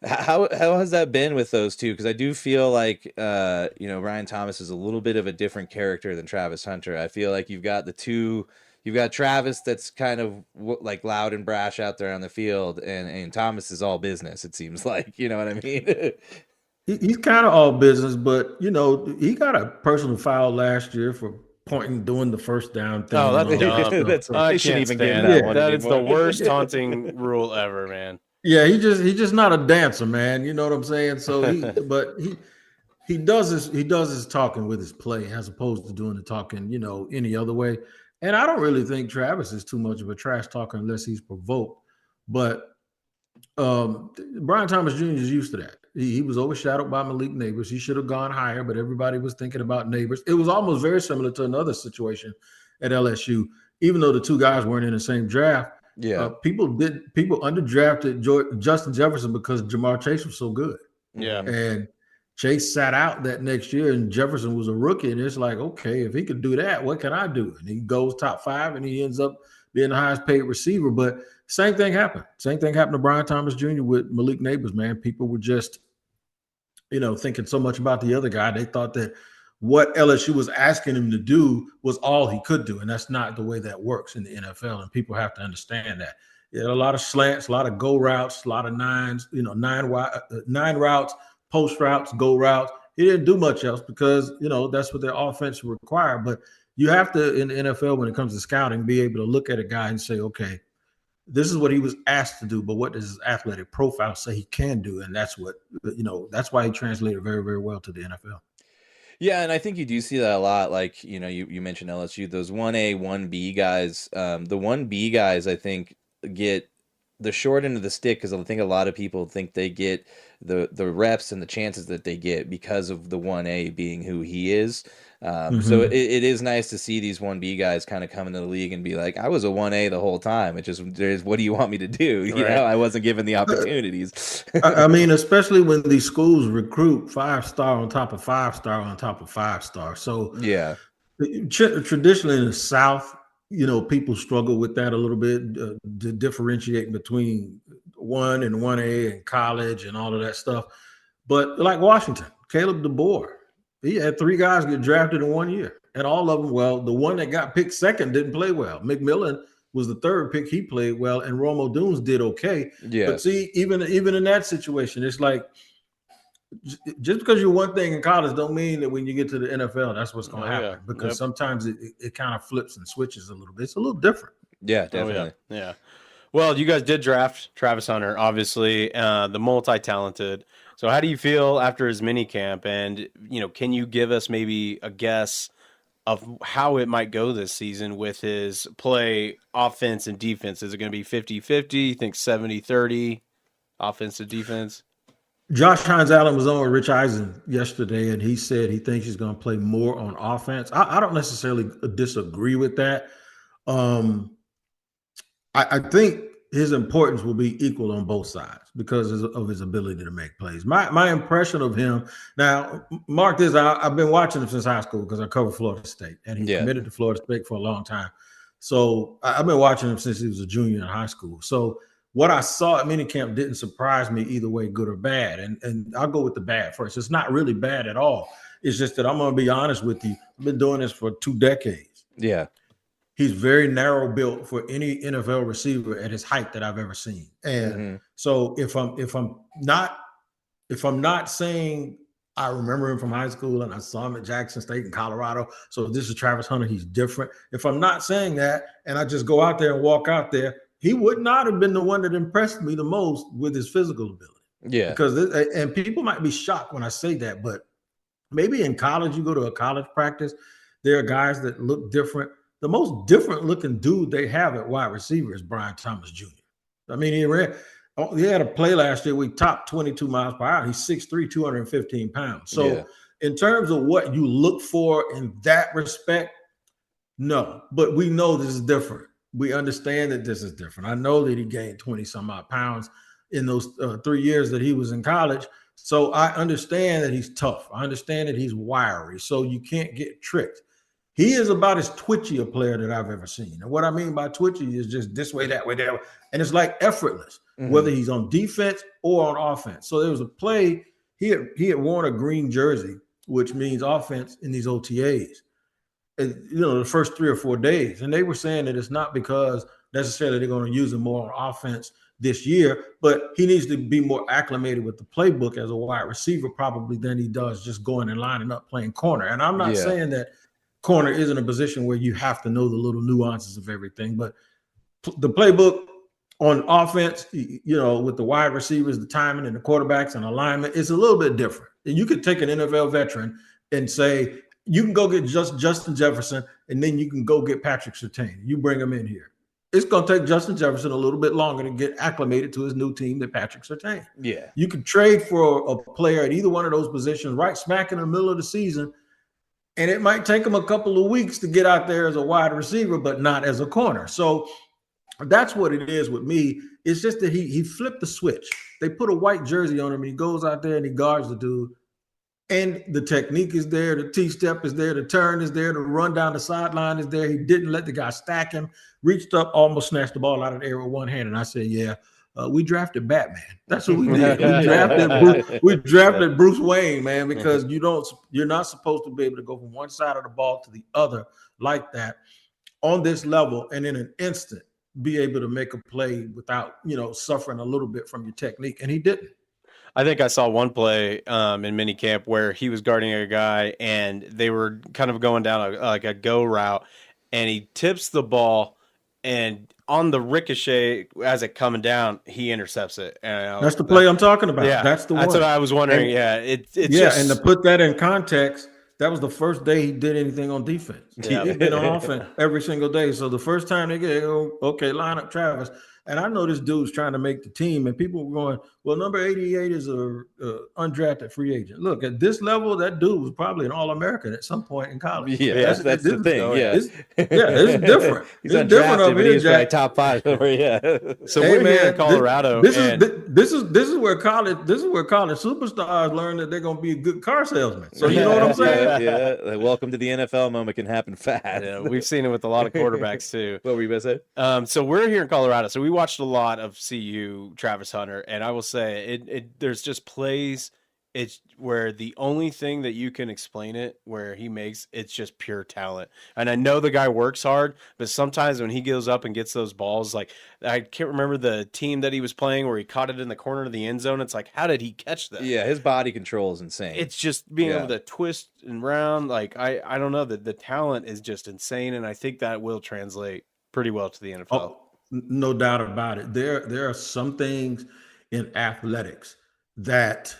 how has that been with those two? Because I do feel like Ryan Thomas is a little bit of a different character than Travis Hunter. I feel like you've got Travis that's kind of like loud and brash out there on the field, and Thomas is all business. It seems like, you know what I mean. He's kind of all business, but he got a personal foul last year for doing the first down thing. Oh, that's dumb. That's I shouldn't even get that one. That is the worst taunting rule ever, man. Yeah, he's just not a dancer, man. You know what I'm saying? So he does his talking with his play as opposed to doing the talking, any other way. And I don't really think Travis is too much of a trash talker unless he's provoked. But Brian Thomas Jr. is used to that. He was overshadowed by Malik Neighbors. He should have gone higher, but everybody was thinking about Neighbors. It was almost very similar to another situation at LSU. Even though the two guys weren't in the same draft, people underdrafted Justin Jefferson because Jamar Chase was so good. Yeah. And Chase sat out that next year, and Jefferson was a rookie. And it's like, okay, if he could do that, what can I do? And he goes top 5, and he ends up being the highest paid receiver. But same thing happened. Same thing happened to Brian Thomas Jr. with Malik Neighbors, man. People were just, thinking so much about the other guy. They thought that what LSU was asking him to do was all he could do. And that's not the way that works in the NFL. And people have to understand that. A lot of slants, a lot of go routes, a lot of nines, 9 routes, post routes, go routes. He didn't do much else because, that's what their offense required. But You have to, in the NFL, when it comes to scouting, be able to look at a guy and say, okay, this is what he was asked to do, but what does his athletic profile say he can do? And that's what, that's why he translated very, very well to the NFL. Yeah, and I think you do see that a lot. Like, you mentioned LSU, those 1A, 1B guys. The 1B guys, I think, get the short end of the stick because I think a lot of people think they get the reps and the chances that they get because of the 1A being who he is. So it is nice to see these 1B guys kind of come into the league and be like, I was a 1A the whole time. It just, what do you want me to do? You know, I wasn't given the opportunities. I mean, especially when these schools recruit 5-star on top of 5-star on top of 5-star. So yeah, traditionally in the South, people struggle with that a little bit, to differentiate between 1 and 1A and college and all of that stuff. But like Washington, Caleb DeBoer, he had 3 guys get drafted in 1 year. And all of them, well, the one that got picked second didn't play well. McMillan was the 3rd pick. He played well. And Romo Doones did okay. Yeah. But see, even in that situation, it's like, just because you're one thing in college don't mean that when you get to the NFL, that's what's going to happen. Because sometimes it kind of flips and switches a little bit. It's a little different. Yeah, definitely. Yeah. Well, you guys did draft Travis Hunter, obviously, the multi-talented. So how do you feel after his mini camp? And, can you give us maybe a guess of how it might go this season with his play, offense and defense? Is it going to be 50-50? You think 70-30 offense to defense? Josh Hines-Allen was on with Rich Eisen yesterday, and he said he thinks he's going to play more on offense. I don't necessarily disagree with that. I think his importance will be equal on both sides because of his ability to make plays. My impression of him, now, mark this, I've been watching him since high school because I covered Florida State, and he committed to Florida State for a long time. So I've been watching him since he was a junior in high school. So what I saw at minicamp didn't surprise me either way, good or bad. And I'll go with the bad first. It's not really bad at all. It's just that I'm going to be honest with you. I've been doing this for 2 decades. Yeah. He's very narrow built for any NFL receiver at his height that I've ever seen. And so if I'm not saying I remember him from high school and I saw him at Jackson State in Colorado, so this is Travis Hunter, he's different. If I'm not saying that and I just go out there and walk out there, he would not have been the one that impressed me the most with his physical ability. Yeah. Because and people might be shocked when I say that, but maybe in college, you go to a college practice, there are guys that look different. The most different looking dude they have at wide receiver is Brian Thomas Jr. I mean, he had a play last year. We topped 22 miles per hour. He's 6'3", 215 pounds. So in terms of what you look for in that respect, no. But we know this is different. We understand that this is different. I know that he gained 20 some odd pounds in those 3 years that he was in college. So I understand that he's tough. I understand that he's wiry. So you can't get tricked. He is about as twitchy a player that I've ever seen. And what I mean by twitchy is just this way, that way, that way. And it's like effortless, whether he's on defense or on offense. So there was a play, he had worn a green jersey, which means offense in these OTAs. And, the first 3 or 4 days. And they were saying that it's not because necessarily they're going to use him more on offense this year, but he needs to be more acclimated with the playbook as a wide receiver probably than he does just going and lining up playing corner. And I'm not saying that corner isn't a position where you have to know the little nuances of everything, but the playbook on offense, with the wide receivers, the timing and the quarterbacks and alignment, it's a little bit different. And you could take an NFL veteran and say, you can go get Justin Jefferson, and then you can go get Patrick Surtain. You bring him in here. It's going to take Justin Jefferson a little bit longer to get acclimated to his new team than Patrick Surtain. Yeah. You could trade for a player at either one of those positions right smack in the middle of the season, and it might take him a couple of weeks to get out there as a wide receiver, but not as a corner. So that's what it is with me. It's just that he flipped the switch. They put a white jersey on him, and he goes out there and he guards the dude. And the technique is there, the T-step is there, the turn is there, the run down the sideline is there. He didn't let the guy stack him, reached up, almost snatched the ball out of the air with one hand. And I said, we drafted Batman. That's what we did. We drafted Bruce Wayne, man, because you're not supposed to be able to go from one side of the ball to the other like that on this level and in an instant be able to make a play without, suffering a little bit from your technique. And he didn't. I think I saw one play in minicamp where he was guarding a guy and they were kind of going down a go route, and he tips the ball, and on the ricochet as it coming down, he intercepts it. And That's the play I'm talking about. Yeah, that's the one. That's what I was wondering. And, it's yeah, just, and to put that in context, that was the first day he did anything on defense. Yeah. He'd been on offense every single day. So the first time they get, okay, line up Travis. And I know this dude's trying to make the team, and people were going, well, number 88 is a undrafted free agent. Look, at this level, that dude was probably an All-American at some point in college. Yeah, that's the thing. It's different. He's it's different undrafted, over but here, he's Jack. probably top 5 over. Yeah. So we're here in Colorado. This is where college superstars learn that they're going to be a good car salesman. So you know what I'm saying? Yeah. Like, welcome to the NFL moment can happen fast. Yeah, we've seen it with a lot of quarterbacks too. What were you going to say? So we're here in Colorado. So we watched a lot of CU Travis Hunter, and I will say there's just plays it's where the only thing that you can explain it where he makes it's just pure talent. And I know the guy works hard, but sometimes when he goes up and gets those balls, like I can't remember the team that he was playing where he caught it in the corner of the end zone. It's like, how did he catch that? Yeah, his body control is insane. It's just being able to twist and round. Like I don't know, the talent is just insane, and I think that will translate pretty well to the NFL. Oh, no doubt about it. There are some things in athletics that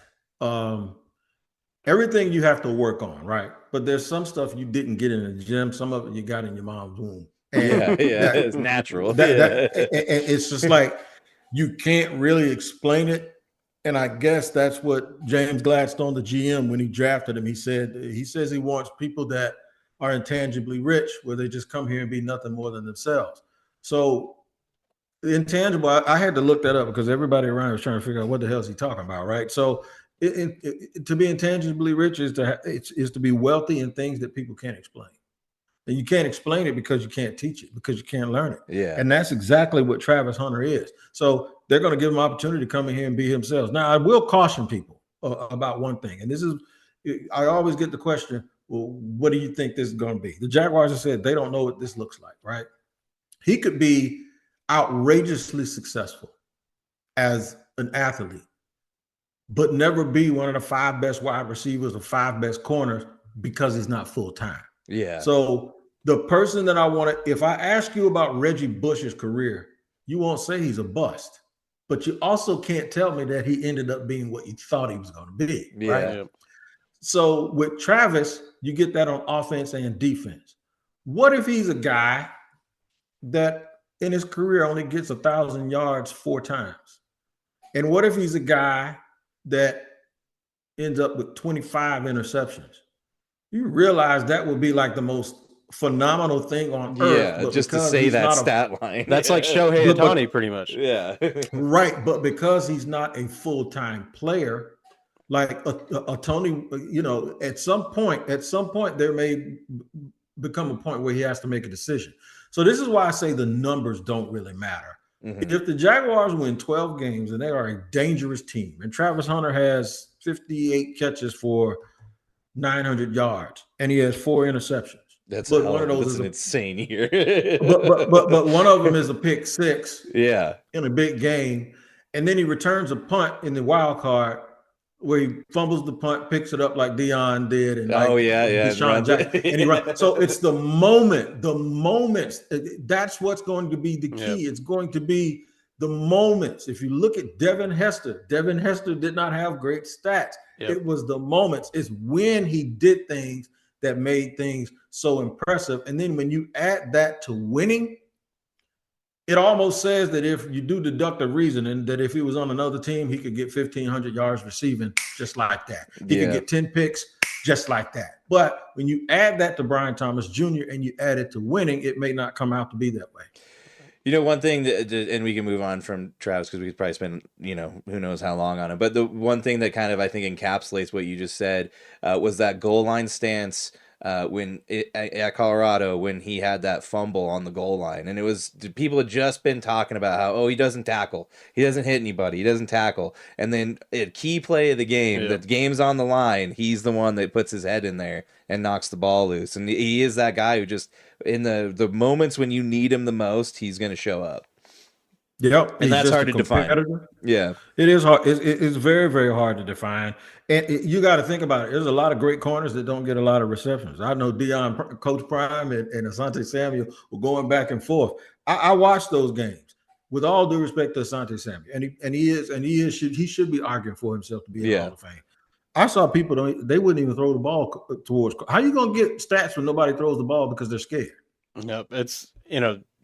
everything you have to work on, right? But there's some stuff you didn't get in the gym. Some of it you got in your mom's womb. And it's natural. And it's just like you can't really explain it. And I guess that's what James Gladstone, the GM, when he drafted him, he says he wants people that are intangibly rich, where they just come here and be nothing more than themselves. So the intangible, I had to look that up because everybody around was trying to figure out what the hell is he talking about, right? So to be intangibly rich is to be wealthy in things that people can't explain. And you can't explain it because you can't teach it, because you can't learn it. Yeah. And that's exactly what Travis Hunter is. So they're going to give him an opportunity to come in here and be themselves. Now, I will caution people about one thing. And this is, I always get the question, well, what do you think this is going to be? The Jaguars have said they don't know what this looks like, right? He could be outrageously successful as an athlete, but never be one of the 5 best wide receivers or 5 best corners because he's not full-time. Yeah. So the person that I want to, if I ask you about Reggie Bush's career, you won't say he's a bust, but you also can't tell me that he ended up being what you thought he was going to be. Yeah. Right? So with Travis, you get that on offense and defense. What if he's a guy that in his career only gets 1,000 yards 4 times? And what if he's a guy that ends up with 25 interceptions? You realize that would be like the most phenomenal thing on earth. Yeah, just to say that stat line. That's like Shohei Ohtani, pretty much. Yeah. Right, but because he's not a full-time player, like a Tony, at some point there may become a point where he has to make a decision. So this is why I say the numbers don't really matter. Mm-hmm. If the Jaguars win 12 games and they are a dangerous team, and Travis Hunter has 58 catches for 900 yards and he has 4 interceptions. That's an insane year. but one of them is a pick 6. Yeah. In a big game, and then he returns a punt in the wild card where he fumbles the punt, picks it up like Dion did, and Deshaun Jackson, and he runs. So it's the moments. That's what's going to be the key. Yep. It's going to be the moments. If you look at Devin Hester did not have great stats. Yep. It was the moments. It's when he did things that made things so impressive. And then when you add that to winning, it almost says that if you do deductive reasoning, that if he was on another team, he could get 1,500 yards receiving just like that. He could get 10 picks just like that. But when you add that to Brian Thomas Jr. and you add it to winning, it may not come out to be that way. One thing and we can move on from Travis because we could probably spend, who knows how long on it. But the one thing that kind of, I think, encapsulates what you just said was that goal line stance at Colorado when he had that fumble on the goal line. And it was, people had just been talking about how, he doesn't tackle. He doesn't hit anybody. He doesn't tackle. And then a key play of the game, the game's on the line, he's the one that puts his head in there and knocks the ball loose. And he is that guy who just, in the moments when you need him the most, he's going to show up. Yep, and that's just hard a to define. competitor. Yeah, It is hard. It's very, very hard to define. And you got to think about it. There's a lot of great corners that don't get a lot of receptions. I know Coach Prime and Asante Samuel were going back and forth. I watched those games. With all due respect to Asante Samuel, he should be arguing for himself to be in the Hall of Fame. I saw people they wouldn't even throw the ball towards. How you gonna get stats when nobody throws the ball because they're scared? Nope. It's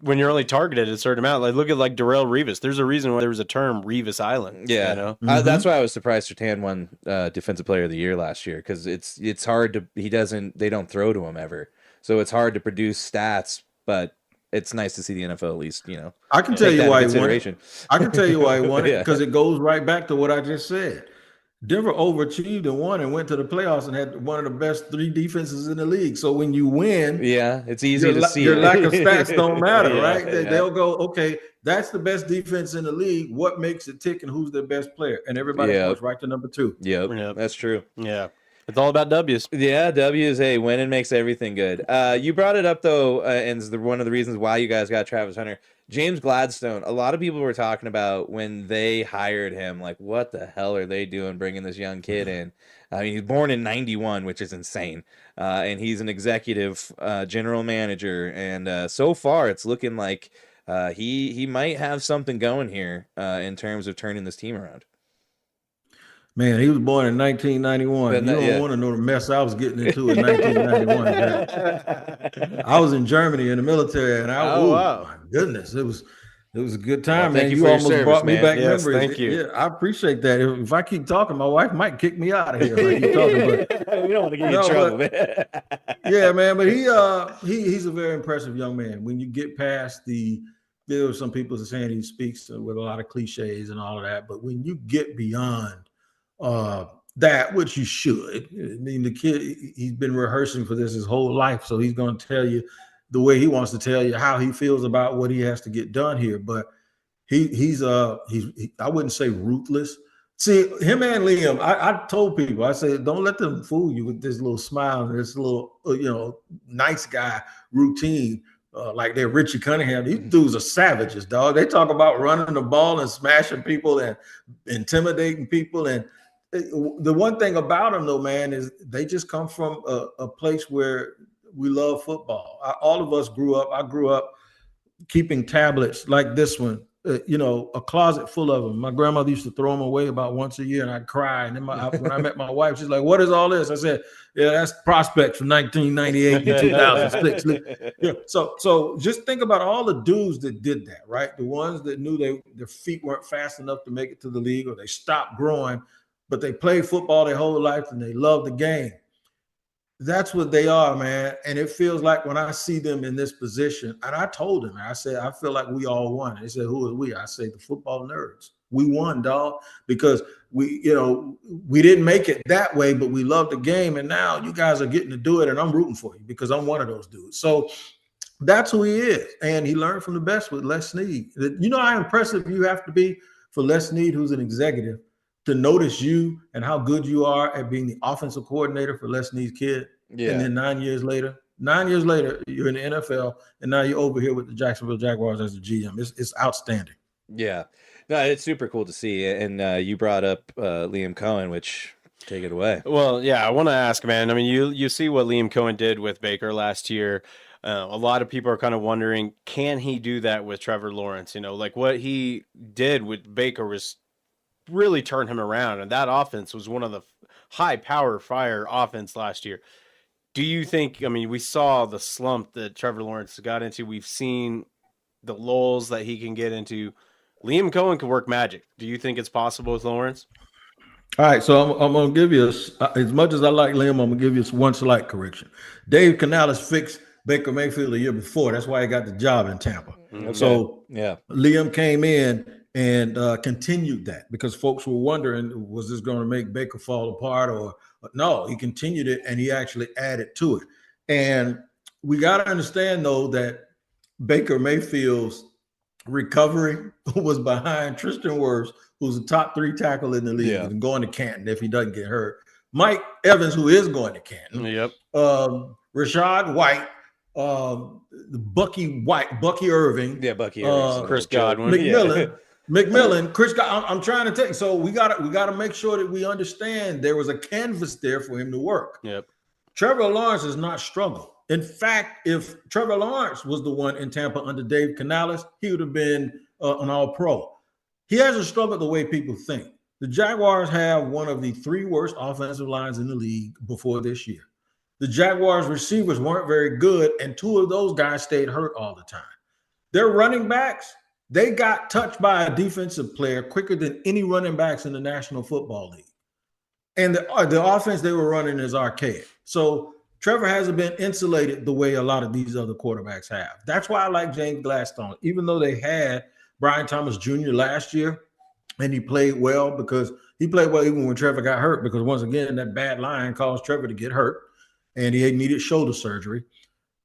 when you're only targeted a certain amount. Like look at like Darrell Revis. There's a reason why there was a term Revis Island. Yeah, that's why I was surprised Surtain won Defensive Player of the Year last year, because it's hard to they don't throw to him ever, so it's hard to produce stats, but it's nice to see the NFL at least, I can tell you why he won it. I can tell you why he won it, Yeah. because it goes right back to what I just said. Denver overachieved and won and went to the playoffs and had one of the best 3 defenses in the league. So when you win, it's easy to see. Your lack of stats don't matter, Yeah, right? yeah. They'll go, okay, that's the best defense in the league. What makes it tick and who's their best player? And everybody goes right to number 2. Yep, that's true. Yeah. It's all about W's. Yeah, W's. Hey, winning makes everything good. You brought it up, though, and it's one of the reasons why you guys got Travis Hunter. James Gladstone, a lot of people were talking about when they hired him, like, what the hell are they doing bringing this young kid in? I mean, he's born in 91, which is insane. And he's an executive general manager. And so far, it's looking like he might have something going here in terms of turning this team around. Man, he was born in 1991. You don't want to know the mess I was getting into in 1991. I was in Germany in the military, and wow, my goodness, it was a good time, man. You almost brought me back memories. Thank you. Yeah, I appreciate that. If I keep talking, my wife might kick me out of here. If I keep talking, but we don't want to get you in trouble, man. Yeah, man. But he's a very impressive young man. When you get past there are some people saying he speaks with a lot of cliches and all of that, but when you get beyond that, which you should. I mean, the kid, he's been rehearsing for this his whole life, so he's going to tell you the way he wants to tell you how he feels about what he has to get done here. But he's I wouldn't say ruthless. See, him and Liam, I told people, I said, don't let them fool you with this little smile and this little nice guy routine. Like they're Richie Cunningham. These dudes are savages, dog. They talk about running the ball and smashing people and intimidating people. And the one thing about them, though, man, is they just come from a place where we love football. All of us grew up. I grew up keeping tablets like this one, a closet full of them. My grandmother used to throw them away about once a year, and I'd cry. And then when I met my wife, she's like, "What is all this?" I said, "Yeah, that's prospects from 1998 and 2006." So just think about all the dudes that did that, right? The ones that knew their feet weren't fast enough to make it to the league, or they stopped growing, but they played football their whole life and they love the game. That's what they are, man. And it feels like when I see them in this position, and I told them, I said, I feel like we all won. They said, who are we? I say, the football nerds. We won, dog, because we didn't make it that way, but we love the game. And now you guys are getting to do it, and I'm rooting for you because I'm one of those dudes. So that's who he is. And he learned from the best with Les Snead. You know how impressive you have to be for Les Snead, who's an executive, to notice you and how good you are at being the offensive coordinator for Les Snead's kid. Yeah. And then 9 years later, you're in the NFL, and now you're over here with the Jacksonville Jaguars as the GM. It's outstanding. Yeah. No, it's super cool to see. And you brought up Liam Cohen, which take it away. Well, yeah, I want to ask, man. I mean, you see what Liam Cohen did with Baker last year. A lot of people are kind of wondering, can he do that with Trevor Lawrence? Like what he did with Baker was really turn him around, and that offense was one of the high power fire offense last year. Do you think, we saw the slump that Trevor Lawrence got into. We've seen the lulls that he can get into. Liam Cohen can work magic. Do you think it's possible with Lawrence? All right, so I'm going to give you, as much as I like Liam, I'm going to give you one slight correction. Dave Canales fixed Baker Mayfield the year before. That's why he got the job in Tampa. Okay. So yeah, Liam came in and continued that, because folks were wondering, was this going to make Baker fall apart? Or no, he continued it, and he actually added to it. And we got to understand, though, that Baker Mayfield's recovery was behind Tristan Wirfs, who's a top 3 tackle in the league, and going to Canton if he doesn't get hurt. Mike Evans, who is going to Canton. Yep. Rashad White, Bucky Irving. Yeah, Bucky Irving. Chris Godwin. McMillan, Chris. I'm trying to take. So we got to make sure that we understand there was a canvas there for him to work. Yep. Trevor Lawrence has not struggled. In fact, if Trevor Lawrence was the one in Tampa under Dave Canales, he would have been an All-Pro. He hasn't struggled the way people think. The Jaguars have one of the 3 worst offensive lines in the league before this year. The Jaguars receivers weren't very good, and 2 of those guys stayed hurt all the time. Their running backs, they got touched by a defensive player quicker than any running backs in the National Football League. And the offense they were running is archaic. So Trevor hasn't been insulated the way a lot of these other quarterbacks have. That's why I like James Gladstone, even though they had Brian Thomas Jr. last year, and he played well because he played well even when Trevor got hurt, because once again, that bad line caused Trevor to get hurt, and he needed shoulder surgery.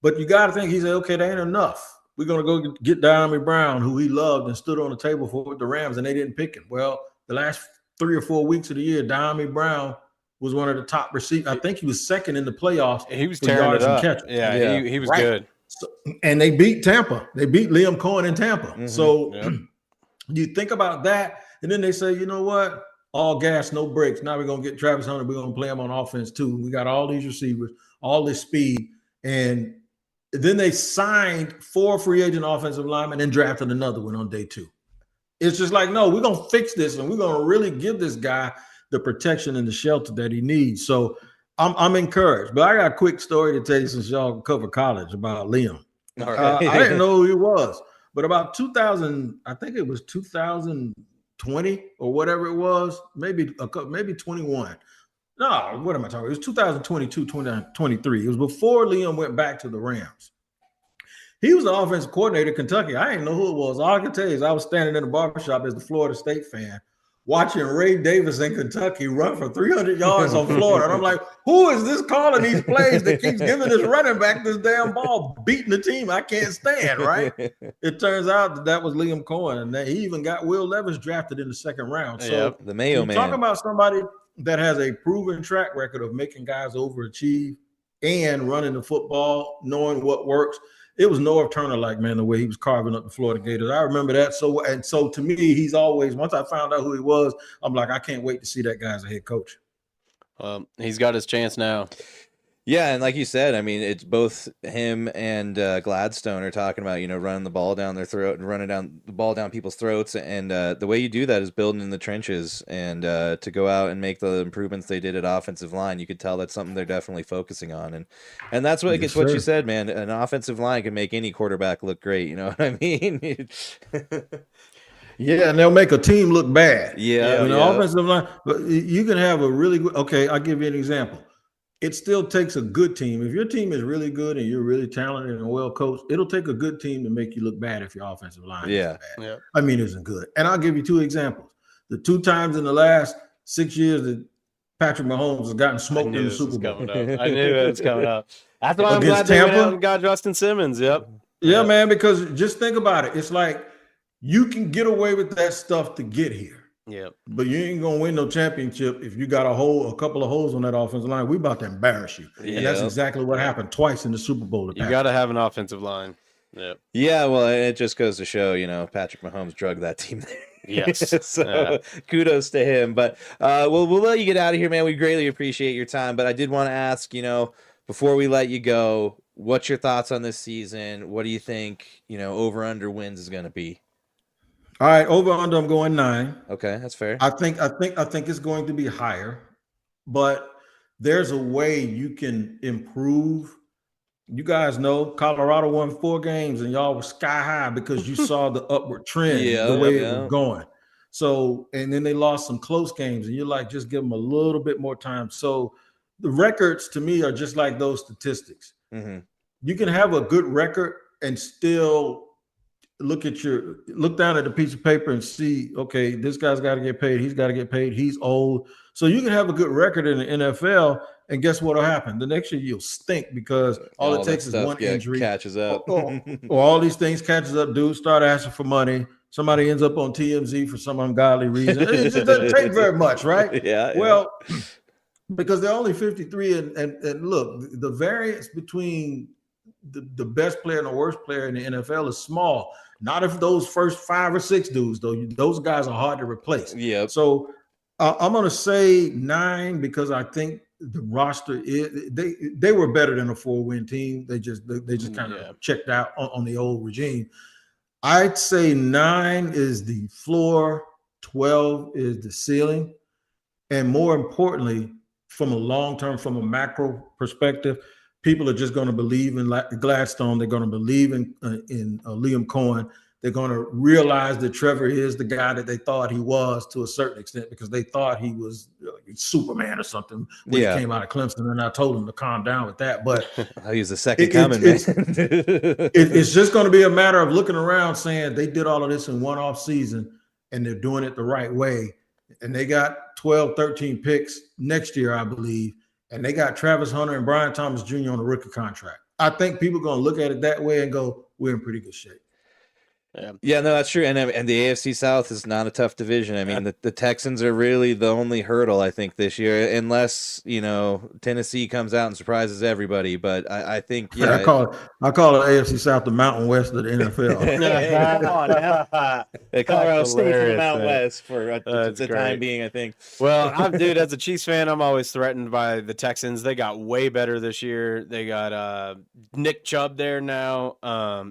But you got to think, he said, okay, that ain't enough. We're going to go get Diami Brown, who he loved and stood on the table for the Rams, and they didn't pick him. Well, the last 3 or 4 weeks of the year, Diami Brown was one of the top receivers. I think he was second in the playoffs. He was tearing it up. Yeah, he was good. So, and they beat Tampa. They beat Liam Cohen in Tampa. Mm-hmm. So you think about that, and then they say, you know what? All gas, no brakes. Now we're going to get Travis Hunter. We're going to play him on offense too. We got all these receivers, all this speed. And then they signed 4 free agent offensive linemen and drafted another one on day 2. It's just like, no, we're going to fix this, and we're going to really give this guy the protection and the shelter that he needs. So I'm encouraged. But I got a quick story to tell you since y'all cover college about Liam. I didn't know who he was. But about 2000, I think it was 2020 or whatever it was, maybe 21. No, what am I talking about? It was 2022, 2023. It was before Liam went back to the Rams. He was the offensive coordinator at Kentucky. I didn't know who it was. All I can tell you is I was standing in the barbershop as the Florida State fan, watching Ray Davis in Kentucky run for 300 yards on Florida. And I'm like, who is this calling these plays that keeps giving this running back this damn ball, beating the team I can't stand, right? It turns out that was Liam Cohen, and that he even got Will Levis drafted in the 2nd round. So the Mayo man. Talk about somebody that has a proven track record of making guys overachieve and running the football, knowing what works. It was Norv Turner, like, man, the way he was carving up the Florida Gators. I remember that. So to me, he's always, once I found out who he was, I'm like, I can't wait to see that guy as a head coach. He's got his chance now. Yeah, and like you said, I mean, it's both him and Gladstone are talking about, running the ball down their throat and running down the ball down people's throats. And the way you do that is building in the trenches, and to go out and make the improvements they did at offensive line. You could tell that's something they're definitely focusing on. And that's what what you said, man. An offensive line can make any quarterback look great. You know what I mean? Yeah, and they'll make a team look bad. Yeah. Offensive line, but you can have a really good, okay, I'll give you an example. It still takes a good team. If your team is really good and you're really talented and well coached, it'll take a good team to make you look bad if your offensive line is bad. Yeah. I mean, isn't good. And I'll give you 2 examples. The 2 times in the last 6 years that Patrick Mahomes has gotten smoked in the Super Bowl. I knew it was coming up. That's why I'm glad they went out and got Justin Simmons. Yep. Yeah, man, because just think about it. It's like you can get away with that stuff to get here. Yeah, but you ain't gonna win no championship if you got a couple of holes on that offensive line. We about to embarrass you, and that's exactly what happened twice in the Super Bowl. You got to have an offensive line. Yeah. Well, it just goes to show, Patrick Mahomes drugged that team there. Yes. So kudos to him. But we'll let you get out of here, man. We greatly appreciate your time. But I did want to ask, before we let you go, what's your thoughts on this season? What do you think, over under wins is going to be? All right, over under, I'm going 9. Okay, that's fair. I think it's going to be higher, but there's a way you can improve. You guys know Colorado won 4 games and y'all were sky high because you saw the upward trend, the way it was going. So, and then they lost some close games, and you're like, just give them a little bit more time. So the records to me are just like those statistics. Mm-hmm. You can have a good record and still look down at the piece of paper and see, okay, this guy's got to get paid. He's got to get paid. He's old. So you can have a good record in the NFL, and guess what will happen? The next year you'll stink because all it takes is one injury. Catches up. or all these things catches up. Dudes start asking for money. Somebody ends up on TMZ for some ungodly reason. It just doesn't take very much, right? Yeah. Well, because they're only 53, and look, the variance between the best player and the worst player in the NFL is small. Not if those first 5 or 6 dudes, though. Those guys are hard to replace. Yeah. So I'm going to say 9 because I think the roster they were better than a 4-win team. They just kind of checked out on the old regime. I'd say 9 is the floor, 12 is the ceiling, and more importantly, from a long-term, from a macro perspective, people are just going to believe in Gladstone. They're going to believe in Liam Cohen. They're going to realize that Trevor is the guy that they thought he was to a certain extent because they thought he was Superman or something when he came out of Clemson. And I told him to calm down with that. But he's the second coming, man. It's just going to be a matter of looking around saying they did all of this in one off season and they're doing it the right way. And they got 12, 13 picks next year, I believe. And they got Travis Hunter and Brian Thomas Jr. on a rookie contract. I think people are going to look at it that way and go, we're in pretty good shape. Yeah, no, that's true. And the AFC South is not a tough division. I mean, the Texans are really the only hurdle, I think, this year, unless, Tennessee comes out and surprises everybody. But I think, I call it AFC South the Mountain West of the NFL. Colorado State the Mountain West for the time being, I think. Well, dude, as a Chiefs fan, I'm always threatened by the Texans. They got way better this year. They got Nick Chubb there now.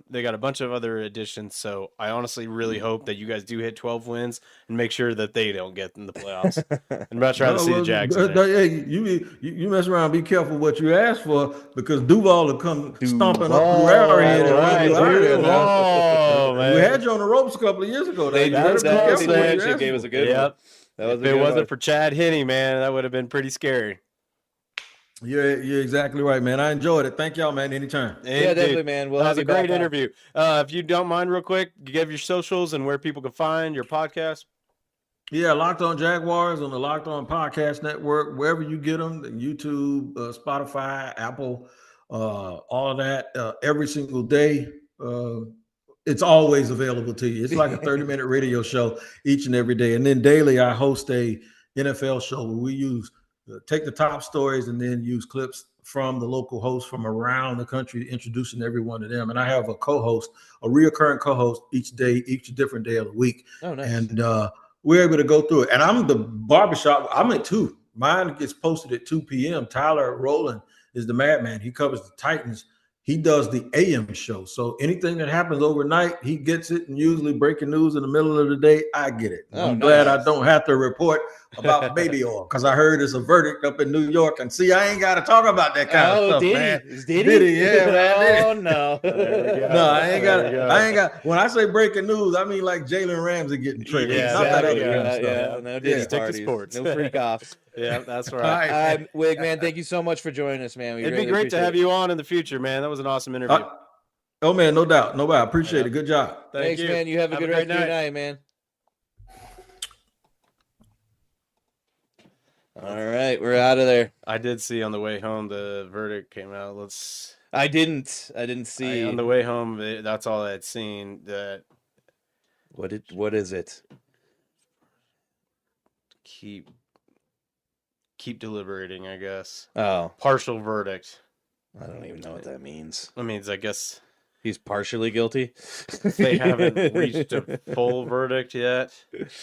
They got a bunch of other additions. So I honestly really hope that you guys do hit 12 wins and make sure that they don't get in the playoffs. I'm about to try to see the Jags. Hey, you mess around. Be careful what you ask for because Duuuval will come stomping up through our end. We had you on the ropes a couple of years ago. They gave us a good one. If it wasn't for Chad Henne, man, that would have been pretty scary. You're exactly right, man. I enjoyed it. Thank y'all, man. Anytime. Yeah, definitely, man. That was a great interview. If you don't mind, real quick, give your socials and where people can find your podcast. Yeah, Locked On Jaguars on the Locked On Podcast Network, wherever you get them, YouTube, Spotify, Apple, all of that, every single day. It's always available to you. It's like a 30-minute radio show each and every day. And then daily, I host a NFL show where we take the top stories and then use clips from the local hosts from around the country, introducing everyone to them. And I have a co-host, a reoccurring co-host each different day of the week. Oh, nice. And we're able to go through it. And I'm the barbershop. I'm at 2. Mine gets posted at 2 p.m. Tyler Rowland is the madman. He covers the Titans. He does the AM show. So anything that happens overnight, he gets it. And usually breaking news in the middle of the day, I get it. I'm glad I don't have to report about baby oil because I heard it's a verdict up in New York. And see, I ain't got to talk about that kind of stuff, man. Did he? Yeah, man. Oh, no. No, I ain't got. When I say breaking news, I mean like Jalen Ramsey getting traded. Yeah, Not that other kind of stuff. No Diddy parties. Sports. No freak offs. Yeah, that's right. Wigg, man, thank you so much for joining us, man. It'd be great to have you on in the future, man. That was an awesome interview. Oh, man, no doubt. I appreciate it. Good job. Thanks, man. You have a good rest of your night, man. All right, we're out of there. I did see on the way home the verdict came out. I didn't see on the way home. That's all I had seen. That what is it? Keep deliberating, I guess. Oh, partial verdict. I don't even know what that means. That means, I guess, he's partially guilty. They haven't reached a full verdict yet.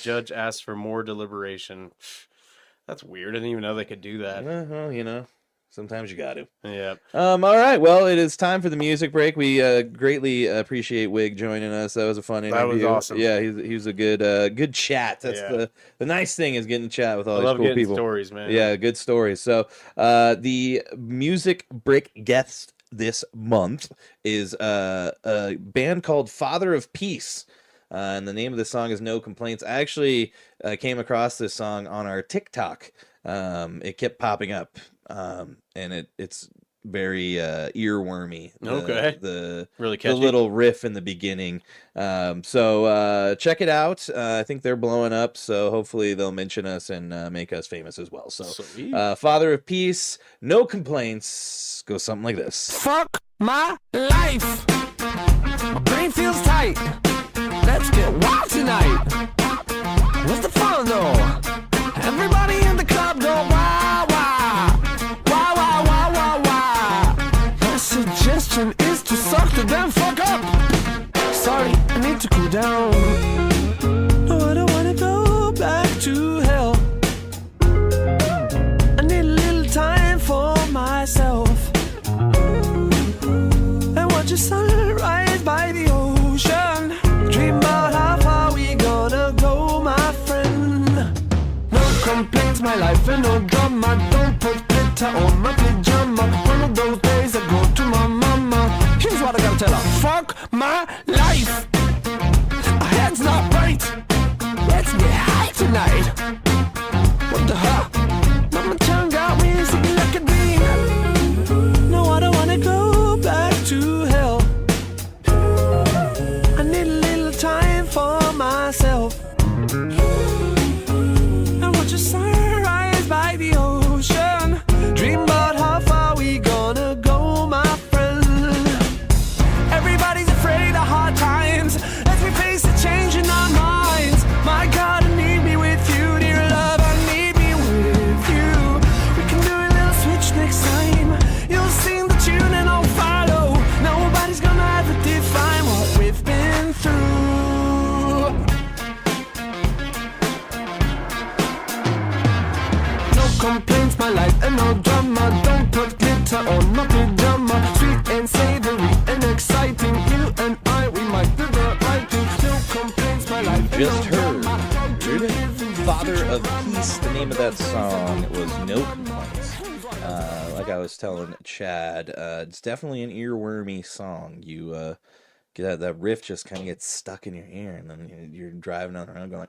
Judge asked for more deliberation. That's weird. I didn't even know they could do that. Well, sometimes you got to. Yeah. All right. Well, it is time for the music break. We greatly appreciate Wigg joining us. That was a fun interview. That was awesome. Yeah, he was a good chat. That's the nice thing is getting to chat with all these cool people. Stories, man. Yeah, good stories. So the music break guest this month is a band called Father of Peace. And the name of the song is No Complaints. I actually came across this song on our TikTok. It kept popping up, and it's very earwormy. The really catchy. The little riff in the beginning. So check it out. I think they're blowing up, so hopefully they'll mention us and make us famous as well. So Father of Peace, No Complaints, goes something like this. Fuck my life. My brain feels tight. Let's get wild tonight. What's the fun though? Everybody in the club go wah wah, wah wah wah wah wah. I suggest question is to suck the damn fuck up. Sorry, I need to cool down. No, I don't wanna go back to hell. I need a little time for myself. And watch the sunrise by the ocean. Dream about how far we gonna go, my friend. No complaints, my life and no drama. Don't put glitter on my pajama. One of those days I go to my mama. Here's what I gotta tell her. Fuck my life. My head's not right. Let's get high tonight. What the hell? Mama tongue got me singing like a dream. No, I don't wanna go back to hell. I need a little time for myself. I watch the sunrise by the ocean. Dream about how far we gonna go, my friend. Everybody's afraid of hard times as we face a change in our minds. My God, I need me with you, dear love, I need me with you. We can do a little switch next time. You'll sing the tune and I'll follow. Nobody's gonna ever define what we've been through. No complaints, my life and no drama. Don't put glitter on my pajama. Sweet and savory and exciting. You and I, we might do the right thing. No complaints, my life and Just no heard drama. Father of Peace, the name of that song was No Complaints. Like I was telling Chad, it's definitely an earwormy song. You get that riff just kind of gets stuck in your ear, and then you're driving on the road going.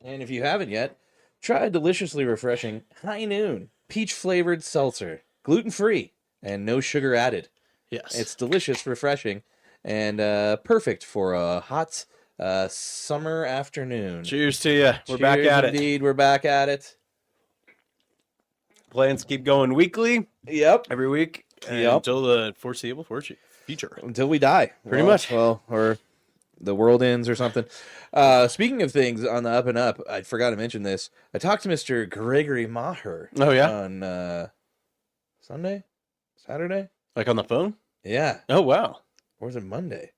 And if you haven't yet, try a deliciously refreshing High Noon peach flavored seltzer, gluten free and no sugar added. Yes. It's delicious, refreshing, and perfect for a hot summer afternoon. Cheers to you. We're back Cheers at it. Indeed, we're back at it. Plans keep going weekly, Yep. every week, Yep. until the foreseeable future. Until we die. Pretty much. Well, or the world ends or something. Speaking of things on the up and up, I forgot to mention this. I talked to Mr. Gregory Maher. Oh, yeah? On Sunday? Saturday? Like on the phone? Yeah. Oh, wow. Or was it Monday?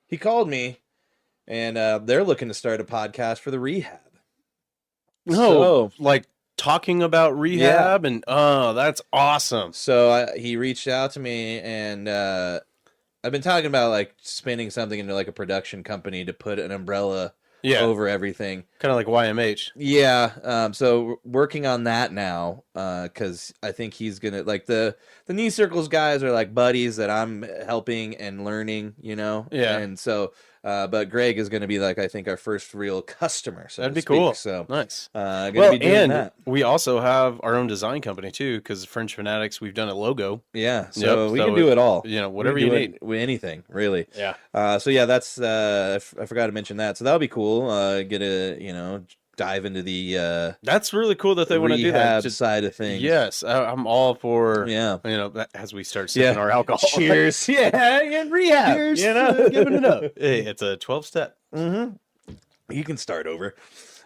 He called me, and they're looking to start a podcast for the rehab. No, like talking about rehab, and oh, that's awesome. So he reached out to me, and I've been talking about like spinning something into like a production company to put an umbrella over everything. Kind of like YMH. Yeah. So working on that now, because I think he's gonna like the Knee Circles guys are like buddies that I'm helping and learning, you know. Yeah. And so, but Greg is gonna be like I think our first real customer. So That'd to be speak. cool. So Nice. Gonna be doing that. We also have our own design company too, because Fringe Fanatics, we've done a logo. Yeah. So Yep, we so can do it all. You know, whatever We can you do need. it with anything really. Yeah. So yeah, that's I forgot to mention that. So that'll be cool. Get a dive into the That's really cool that they want to do that. rehab side of things. Yes, I'm all for. Yeah. As we start sipping our alcohol. Cheers. Yeah, and rehab. Cheers. Giving it up. Hey, it's a 12-step. Mm-hmm. You can start over.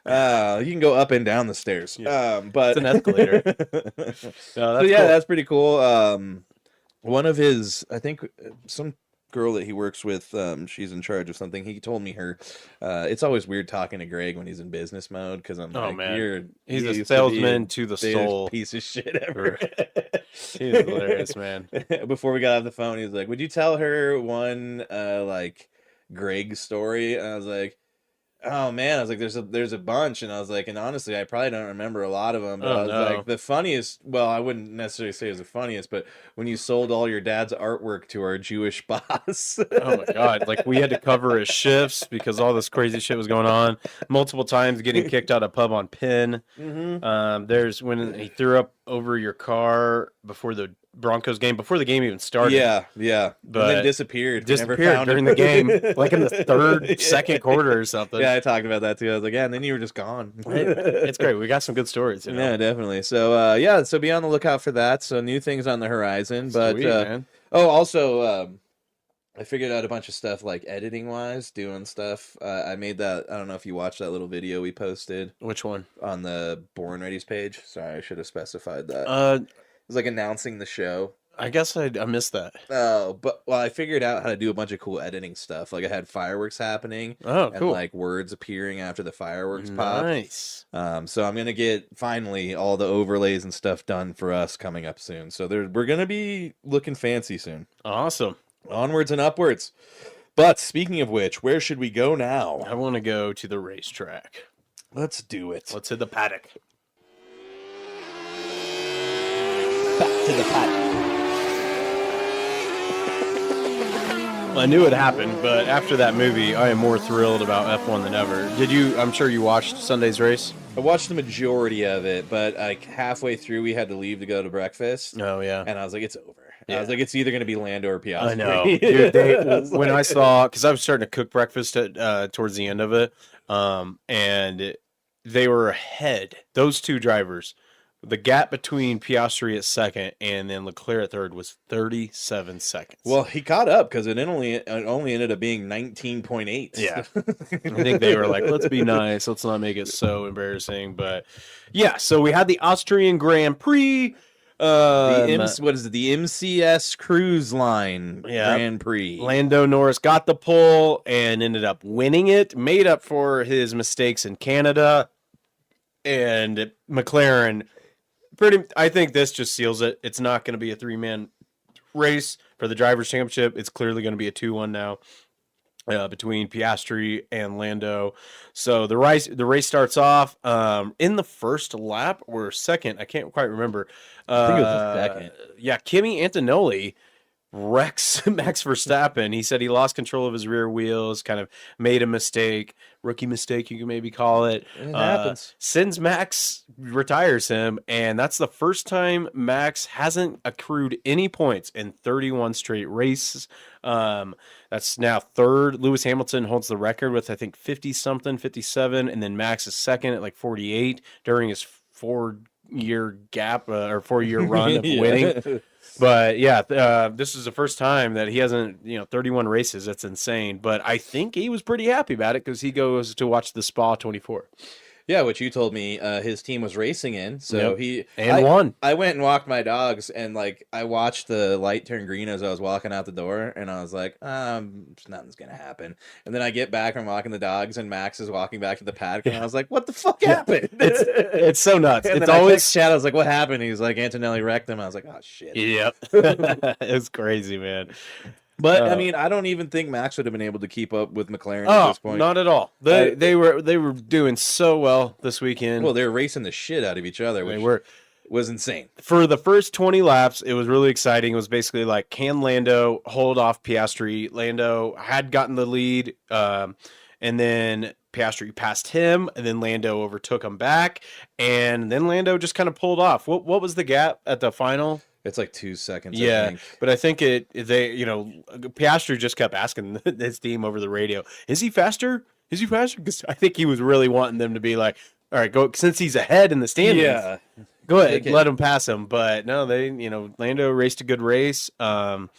You can go up and down the stairs. Yeah. But It's an escalator. No, that's cool. that's pretty cool. One of his, I think, some girl that he works with, she's in charge of something. He told me her. It's always weird talking to Greg when he's in business mode because I'm like, man. He's you a used to be salesman to the biggest soul. piece of shit ever. He's hilarious, man. Before we got off the phone, he was like, "Would you tell her one like Greg story?" And I was like, "Oh man," I was like, "There's a bunch," and I was like, and honestly, I probably don't remember a lot of them. But I was like, the funniest. Well, I wouldn't necessarily say it was the funniest, but when you sold all your dad's artwork to our Jewish boss. Oh my god! Like we had to cover his shifts because all this crazy shit was going on. Multiple times getting kicked out of pub on pin. Mm-hmm. There's when he threw up over your car before the Broncos game, before the game even started. Yeah, but and then disappeared. Disappeared Never found during him. the game, like in the second quarter or something. Yeah, I talked about that too. I was like, yeah, and then you were just gone. It's great. We got some good stories. Yeah, definitely. So, so be on the lookout for that. So new things on the horizon. But Sweet, man. also, I figured out a bunch of stuff like editing wise, doing stuff. I made that. I don't know if you watched that little video we posted. Which one? On the Born Ready's page. Sorry, I should have specified that. It was like announcing the show. I guess I missed that. Oh, but I figured out how to do a bunch of cool editing stuff. Like I had fireworks happening. Oh, cool. And like words appearing after the fireworks pop. Nice. So I'm gonna get finally all the overlays and stuff done for us coming up soon. So we're gonna be looking fancy soon. Awesome. Onwards and upwards. But speaking of which, where should we go now? I want to go to the racetrack. Let's do it. Let's hit the paddock. Back to the paddock. Well, I knew it happened, but after that movie, I am more thrilled about F1 than ever. Did you? I'm sure you watched Sunday's race. I watched the majority of it, but like halfway through, we had to leave to go to breakfast. Oh yeah, and I was like, it's over. Yeah. I was like, it's either going to be Lando or Piastri. I know. Dude, when I saw, because I was starting to cook breakfast towards the end of it, and they were ahead. Those two drivers, the gap between Piastri at second and then Leclerc at third was 37 seconds. Well, he caught up because it only ended up being 19.8. Yeah. I think they were like, let's be nice. Let's not make it so embarrassing. But yeah, so we had the Austrian Grand Prix. What is it? The MCS Cruise Line Grand Prix. Lando Norris got the pole and ended up winning it, made up for his mistakes in Canada. And McLaren, I think this just seals it. It's not going to be a 3-man race for the Drivers' Championship. It's clearly going to be a 2-1 now. Between Piastri and Lando. So the race starts off in the first lap or second. I can't quite remember. I think it was the second. Yeah, Kimi Antonelli wrecks Max Verstappen. He said he lost control of his rear wheels, kind of made a mistake, rookie mistake you can maybe call it. It happens. Sends Max, retires him, and that's the first time Max hasn't accrued any points in 31 straight races. That's now third. Lewis Hamilton holds the record with, I think, 50-something, 57, and then Max is second at like 48 during his 4-year gap or 4-year run of winning. But yeah, this is the first time that he hasn't, 31 races. That's insane. But I think he was pretty happy about it because he goes to watch the Spa 24. Yeah, which you told me his team was racing in. So yep. I won. I went and walked my dogs, and I watched the light turn green as I was walking out the door, and I was like, nothing's gonna happen. And then I get back from walking the dogs, and Max is walking back to the paddock, and I was like, what the fuck happened? It's so nuts. And it's then always Chad. I was like, what happened? He's like, Antonelli wrecked him. I was like, oh shit. Yep. It's crazy, man. But I mean, I don't even think Max would have been able to keep up with McLaren at this point. Not at all. They were doing so well this weekend. Well, they were racing the shit out of each other, which was insane. For the first 20 laps, it was really exciting. It was basically like, can Lando hold off Piastri? Lando had gotten the lead, and then Piastri passed him, and then Lando overtook him back, and then Lando just kind of pulled off. What was the gap at the final? It's like 2 seconds. Yeah, I think. but I think Piastri just kept asking his team over the radio, "Is he faster? Is he faster?" Because I think he was really wanting them to be like, "All right, go," since he's ahead in the standings. Yeah, go ahead, let him pass him. But no, Lando raced a good race. Other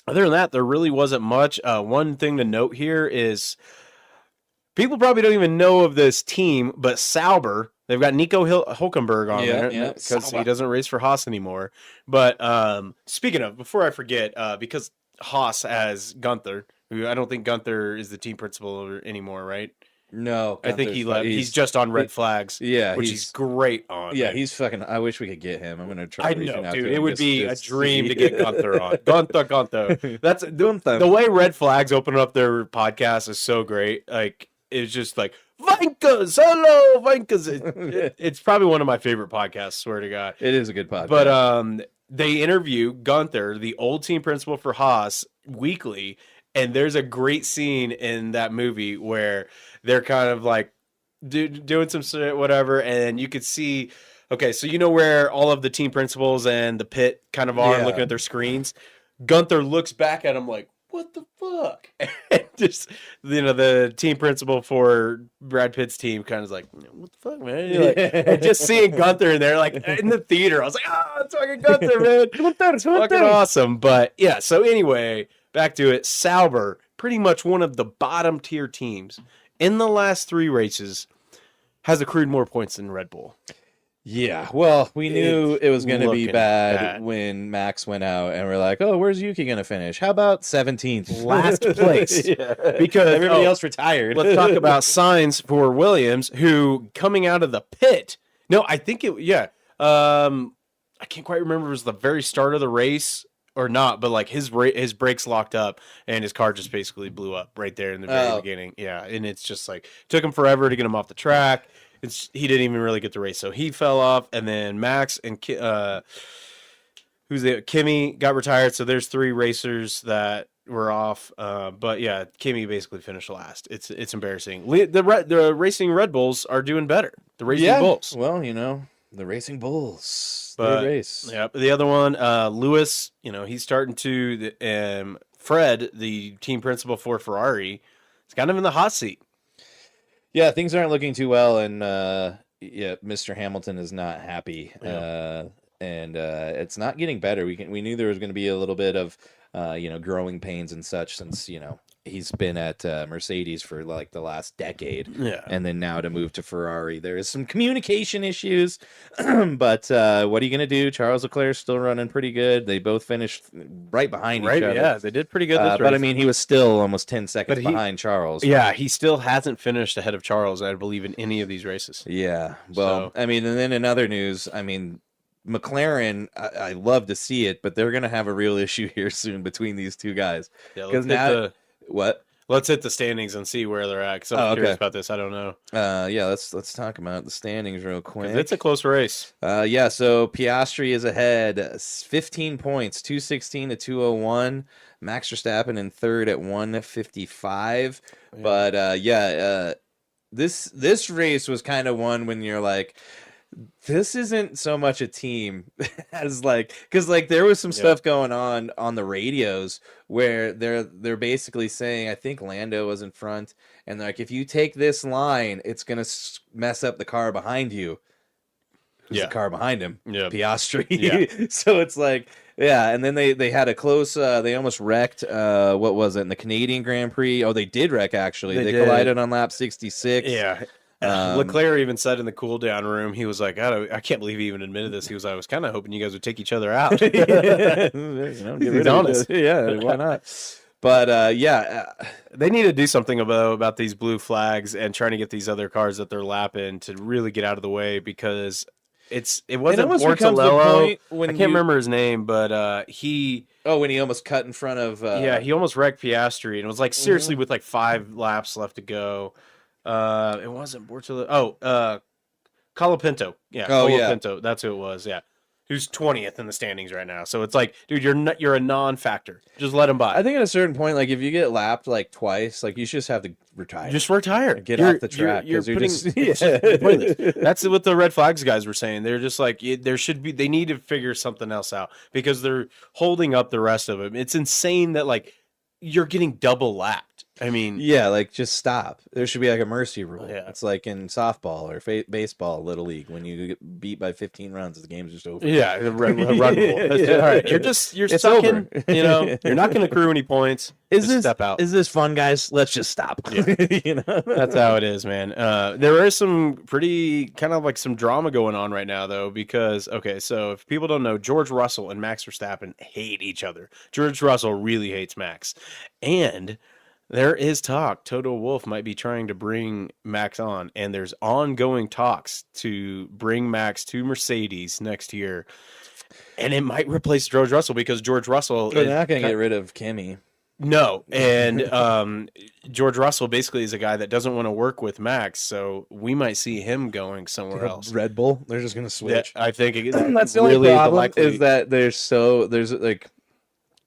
than that, there really wasn't much. One thing to note here is people probably don't even know of this team, but Sauber. They've got Nico Hülkenberg on there because he doesn't race for Haas anymore. But speaking of, before I forget, because Haas has Gunther, who I don't think Gunther is the team principal anymore, right? No, I think he left. He's just on red flags. Yeah, which he's great on. Yeah, he's fucking. I wish we could get him. I'm gonna try. I know, dude. It would be a dream to get Gunther on. Gunther. That's Gunther. The way Red Flags open up their podcast is so great. Like it's just like. Vankas, hello, Vankas. It's probably one of my favorite podcasts, swear to God. It is a good podcast. But they interview Gunther, the old team principal for Haas, weekly, and there's a great scene in that movie where they're kind of like doing some shit, whatever, and you could see, okay, so you know where all of the team principals and the pit kind of are looking at their screens? Gunther looks back at him like, what the fuck? And just, the team principal for Brad Pitt's team kind of like, what the fuck, man? And just seeing Gunther in there, like in the theater, I was like, it's fucking Gunther, man. It's fucking awesome. But yeah, so anyway, back to it. Sauber, pretty much one of the bottom tier teams in the last 3 races, has accrued more points than Red Bull. Yeah, well, we knew it was going to be looking bad bad. when Max went out, and we're like, oh, where's Yuki going to finish? How about 17th? Last place. Because everybody else retired. Let's talk about Sainz for Williams, who coming out of the pit. No, I think I can't quite remember if it was the very start of the race or not, but like his brakes locked up and his car just basically blew up right there in the very beginning. Yeah, and it's just like took him forever to get him off the track. He didn't even really get the race, so he fell off, and then Max and Kimi got retired. So there's 3 racers that were off, but yeah, Kimi basically finished last. It's embarrassing. The racing Red Bulls are doing better. The racing Bulls. Well, the racing Bulls. But, they race. Yeah, the other one, Lewis. He's starting to. Fred, the team principal for Ferrari, is kind of in the hot seat. Yeah, things aren't looking too well, and Mr. Hamilton is not happy, and it's not getting better. We knew there was going to be a little bit of growing pains and such since he's been at Mercedes for like the last decade, and then now to move to Ferrari, there is some communication issues. But what are you going to do? Charles Leclerc's still running pretty good. They both finished right behind each other. Yeah, they did pretty good this race. But I mean, he was still almost 10 seconds behind Charles. Yeah, he still hasn't finished ahead of Charles, I believe, in any of these races. Yeah, well, I mean, and then in other news, I mean, McLaren, I love to see it, but they're going to have a real issue here soon between these two guys. Yeah, what? Let's hit the standings and see where they're at. Because I'm curious about this. I don't know. Let's talk about the standings real quick. It's a close race. So Piastri is ahead, 15 points, 216 to 201. Max Verstappen in third at 155. Yeah. But this race was kind of one when you're like, this isn't so much a team as because there was some stuff going on the radios where they're basically saying, I think Lando was in front, and like, if you take this line, it's gonna mess up the car behind you. Who's the car behind him? Piastri. Yeah. So it's like, and then they had a close. They almost wrecked. What was it in the Canadian Grand Prix? Oh, they did wreck actually. They collided on lap 66. Yeah. Leclerc even said in the cool down room, he was like, I can't believe he even admitted this. He was, I was kind of hoping you guys would take each other out. He's honest. Yeah, why not? But they need to do something about these blue flags and trying to get these other cars that they're lapping to really get out of the way, because it wasn't Bortolello. I can't remember his name, but he. Oh, when he almost cut in front of. He almost wrecked Piastri, and it was like seriously with like 5 laps left to go. It wasn't Bortolello. Colapinto. Yeah, Colapinto. Yeah. That's who it was. Yeah, who's 20th in the standings right now. So it's like, dude, you're a non-factor. Just let him by. I think at a certain point, like if you get lapped like twice, like you should just have to retire. Just retire. Get off the track. You're pointless. That's what the red flags guys were saying. They're just like, they need to figure something else out because they're holding up the rest of them. It's insane that like you're getting double lapped. I mean, like just stop. There should be like a mercy rule. Yeah. It's like in softball or baseball, little league, when you get beat by 15 runs, the game's just over. Yeah, run rule. That's all right. You're sucking. You're not going to accrue any points. Step out. Is this fun, guys? Let's just stop. Yeah. That's how it is, man. There is some pretty kind of like some drama going on right now, though, because so if people don't know, George Russell and Max Verstappen hate each other. George Russell really hates Max, and there is talk Toto Wolff might be trying to bring Max on, and there's ongoing talks to bring Max to Mercedes next year, and it might replace George Russell because George Russell. They're not going to get rid of Kimi. No, and George Russell basically is a guy that doesn't want to work with Max, so we might see him going somewhere else. Red Bull, they're just going to switch. I think that's the only problem is that there's like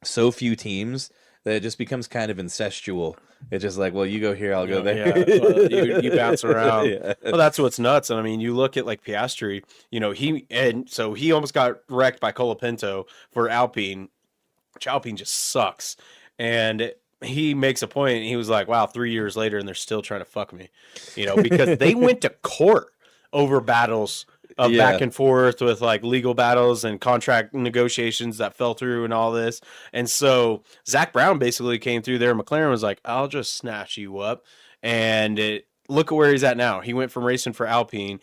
so few teams that it just becomes kind of incestual. It's just like, well, you go here, I'll go there. Yeah. Well, you bounce around. Yeah. Well, that's what's nuts. And I mean, you look at like Piastri, he almost got wrecked by Colapinto for Alpine, which Alpine just sucks. And he makes a point, and he was like, wow, 3 years later, and they're still trying to fuck me, because they went to court over battles of back and forth with like legal battles and contract negotiations that fell through and all this. And so Zach Brown basically came through there. McLaren was like, I'll just snatch you up. And look at where he's at now. He went from racing for Alpine.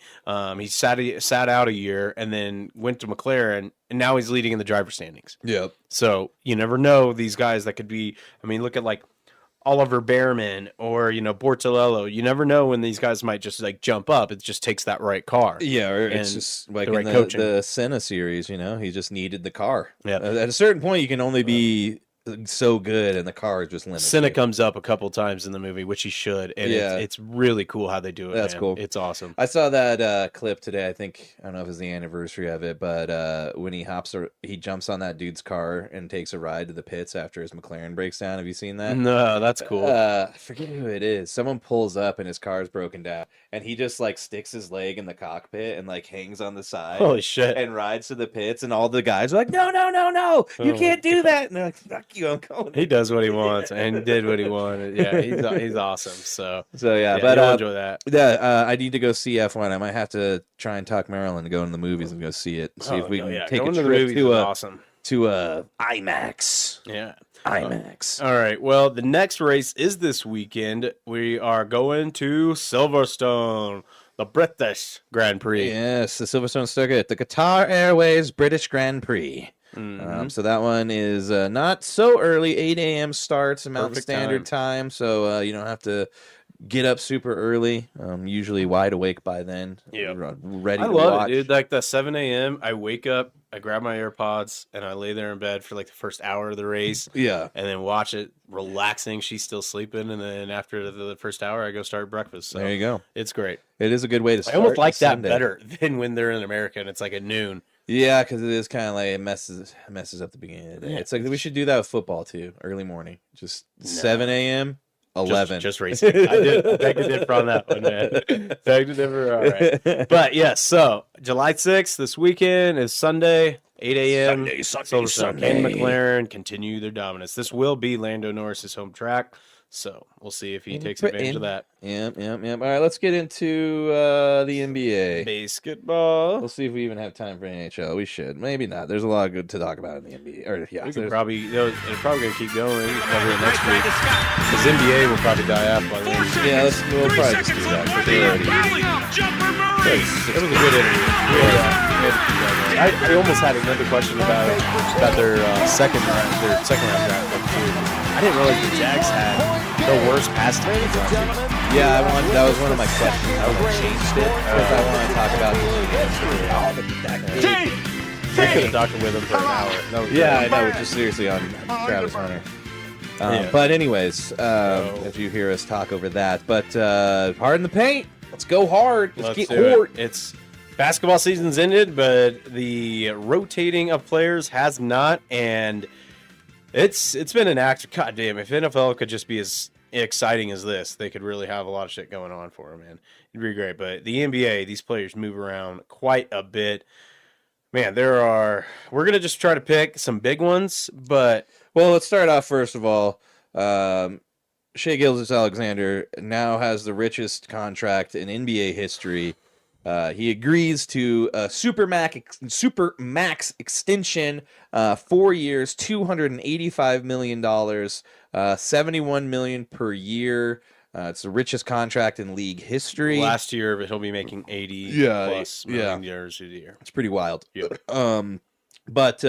He sat out a year and then went to McLaren, and now he's leading in the driver standings. Yep. So you never know these guys that could be. I mean, look at like Oliver Behrman or Bortolello. You never know when these guys might just like jump up. It just takes that right car. Yeah, or it's just like the in right coaching. the Senna series. He just needed the car. Yeah. At a certain point, you can only be so good, and the car is just limited. Senna comes up a couple times in the movie, which he should, and it's really cool how they do it. That's cool. It's awesome. I saw that clip today. I don't know if it's the anniversary of it, but when he jumps on that dude's car and takes a ride to the pits after his McLaren breaks down. Have you seen that? No, that's cool. I forget who it is. Someone pulls up and his car's broken down, and he just like sticks his leg in the cockpit and like hangs on the side. Holy shit! And rides to the pits, and all the guys are like, "No, you can't do that!" And they're like, "Fuck you, I'm going." He does what he wants, and he did what he wanted. Yeah, he's awesome. So yeah, but you'll enjoy that. Yeah, I need to go see F1. I might have to try and talk Marilyn to go into the movies and go see it. See if we can take a trip to IMAX. Yeah. IMAX. All right. Well, the next race is this weekend. We are going to Silverstone, the British Grand Prix. Yes, the Silverstone circuit, the Qatar Airways British Grand Prix. Mm-hmm. So that one is not so early. 8 a.m. starts, Mountain Standard Time. So you don't have to get up super early. Usually wide awake by then. Yeah, ready. I to love watch. it, dude. Like the 7 a.m. I wake up, I grab my AirPods, and I lay there in bed for like the first hour of the race. Yeah, and then watch it, relaxing. She's still sleeping, and then after the first hour, I go start breakfast. So there you go. It's great. It is a good way to start. I almost like that Sunday. better than when they're in America and it's like at noon. Yeah, because it is kind of like it messes up the beginning of the day. It's like we should do that with football too, early morning, just 7 a.m. 11. Just racing. I beg to differ on that one, man. Beg to differ. All right. But yes, so July 6th, this weekend is Sunday, 8 a.m. Sunday. And McLaren continue their dominance. This will be Lando Norris's home track. So we'll see if he takes advantage of that. Yep. All right, let's get into the NBA. Basketball. We'll see if we even have time for NHL. We should. Maybe not. There's a lot of good to talk about in the NBA. We could probably, it's probably going to keep going over the next week. Because NBA will probably die out by then. Yeah, we'll probably just do that. It was a good interview. I almost had another question about their second round draft. I didn't realize the Jags had the worst pass defense last year. Yeah, that was one of my questions. I would have changed it because I want to talk about I could have talked with him for an hour. I know, just seriously on Travis Hunter. But anyways, if you hear us talk over that, but hard in the paint. Let's go hard. Let's get hard. It's basketball season's ended, but the rotating of players has not, and it's been an act. God damn, if NFL could just be as exciting as this, they could really have a lot of shit going on for them, man. It'd be great. But the NBA, these players move around quite a bit. Man, we're going to just try to pick some big ones, but... Well, let's start off first of all. Shai Gilgeous-Alexander now has the richest contract in NBA history. He agrees to a supermax extension, 4 years, $285 million, $71 million per year. It's the richest contract in league history. Last year, he'll be making 80 plus million dollars a year. It's pretty wild. Yeah. But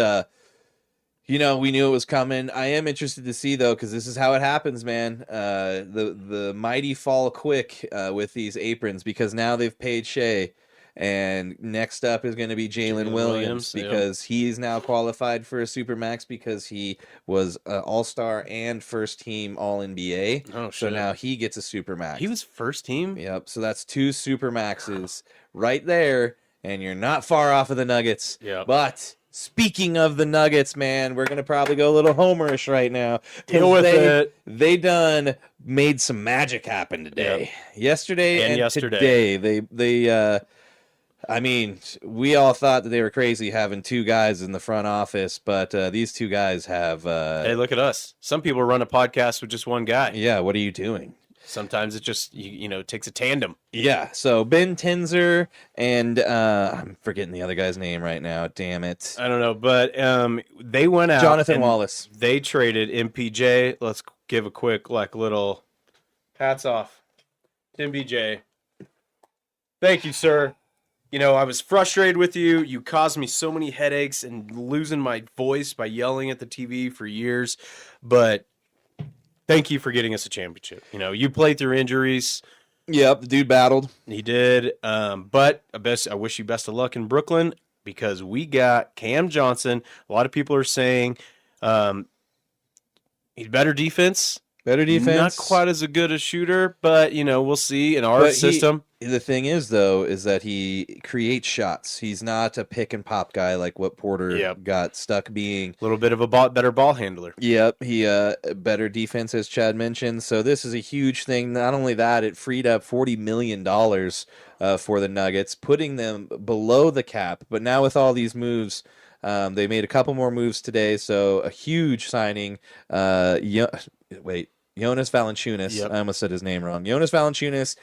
we knew it was coming. I am interested to see though, because this is how it happens, man. The mighty fall quick with these aprons, because now they've paid Shea, and next up is going to be Jalen Williams because he's now qualified for a supermax because he was All-Star and first team All-NBA. Oh, so now he gets a supermax. He was first team? Yep. So that's 2 supermaxes right there, and you're not far off of the Nuggets. Yeah. But speaking of the Nuggets, man, we're going to probably go a little homerish right now. Deal with it. They done made some magic happen today. Yep. Yesterday and today. They I mean, we all thought that they were crazy having 2 guys in the front office, but these 2 guys have... hey, look at us. Some people run a podcast with just one guy. Yeah, what are you doing? Sometimes it just it takes a tandem. Yeah, so Ben Tenzer and I'm forgetting the other guy's name right now. Damn it. I don't know, but they went out. Jonathan and Wallace. They traded MPJ. Let's give a quick little hats off. MPJ. Thank you, sir. I was frustrated with you. You caused me so many headaches and losing my voice by yelling at the TV for years, but thank you for getting us a championship. You played through injuries. Yep, the dude battled. He did. But I wish you best of luck in Brooklyn because we got Cam Johnson. A lot of people are saying he's better defense. Better defense. Not quite as good a shooter, but, we'll see in our system. The thing is, though, is that he creates shots. He's not a pick and pop guy like what Porter got stuck being. A little bit of a better ball handler. Yep, he better defense, as Chad mentioned. So this is a huge thing. Not only that, it freed up $40 million for the Nuggets, putting them below the cap. But now with all these moves, they made a couple more moves today. So a huge signing. Jonas Valanciunas. Yep. I almost said his name wrong. Jonas Valanciunas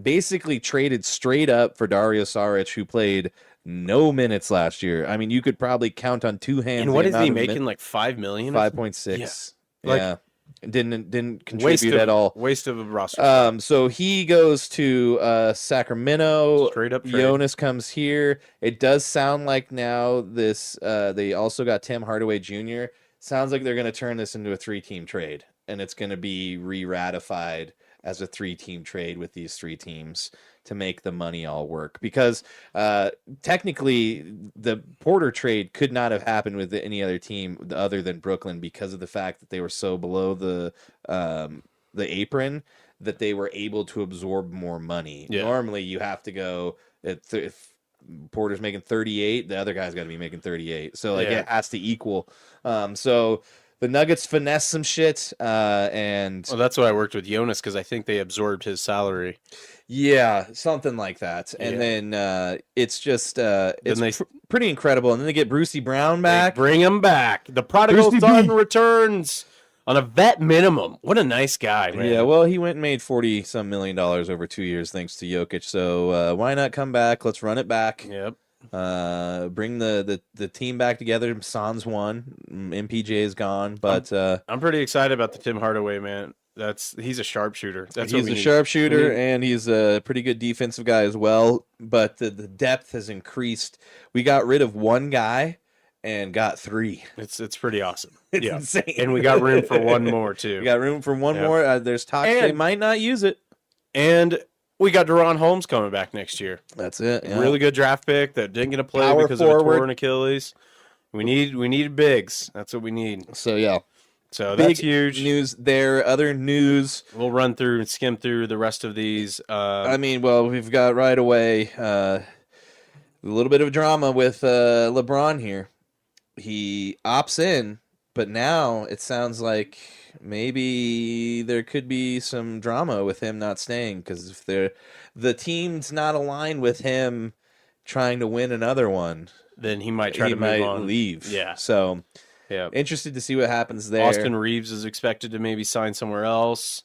basically traded straight up for Dario Saric, who played no minutes last year. I mean, you could probably count on two hands. And what is he making? Like $5 million? 5.6. Yeah. Didn't contribute at at all. Waste of a roster. So he goes to Sacramento. Straight up trade. Jonas comes here. It does sound like now this. They also got Tim Hardaway Jr. Sounds like they're going to turn this into a 3-team trade. And it's going to be re-ratified as a 3-team trade with these 3 teams to make the money all work. Because technically, the Porter trade could not have happened with any other team other than Brooklyn because of the fact that they were so below the apron that they were able to absorb more money. Yeah. Normally, you have to go if Porter's making 38, the other guy's got to be making 38. So it has to equal. So the Nuggets finesse some shit, and that's why I worked with Jonas because I think they absorbed his salary. Yeah, something like that. And then it's just pretty incredible. And then they get Brucey Brown back. They bring him back. The prodigal son returns on a vet minimum. What a nice guy, man. Yeah, well, he went and made $40-some million over 2 years thanks to Jokic. So why not come back? Let's run it back. Yep. Bring the team back together. Sans won. MPJ is gone, but I'm pretty excited about the Tim Hardaway man. He's a sharpshooter. He's a sharpshooter, and he's a pretty good defensive guy as well. But the depth has increased. We got rid of one guy and got 3. It's pretty awesome. It's insane, and we got room for one more too. We got room for one more. There's talk they might not use it, and we got Deron Holmes coming back next year. That's it. Yeah. Really good draft pick that didn't get to play because of a torn Achilles. We need bigs. That's what we need. So yeah. So big that's huge news there. Other news. We'll run through and skim through the rest of these. We've got right away a little bit of drama with LeBron here. He opts in, but now it sounds like maybe there could be some drama with him not staying because if the team's not aligned with him trying to win another one, then he might move on. Leave. Yeah. So interested to see what happens there. Austin Reeves is expected to maybe sign somewhere else.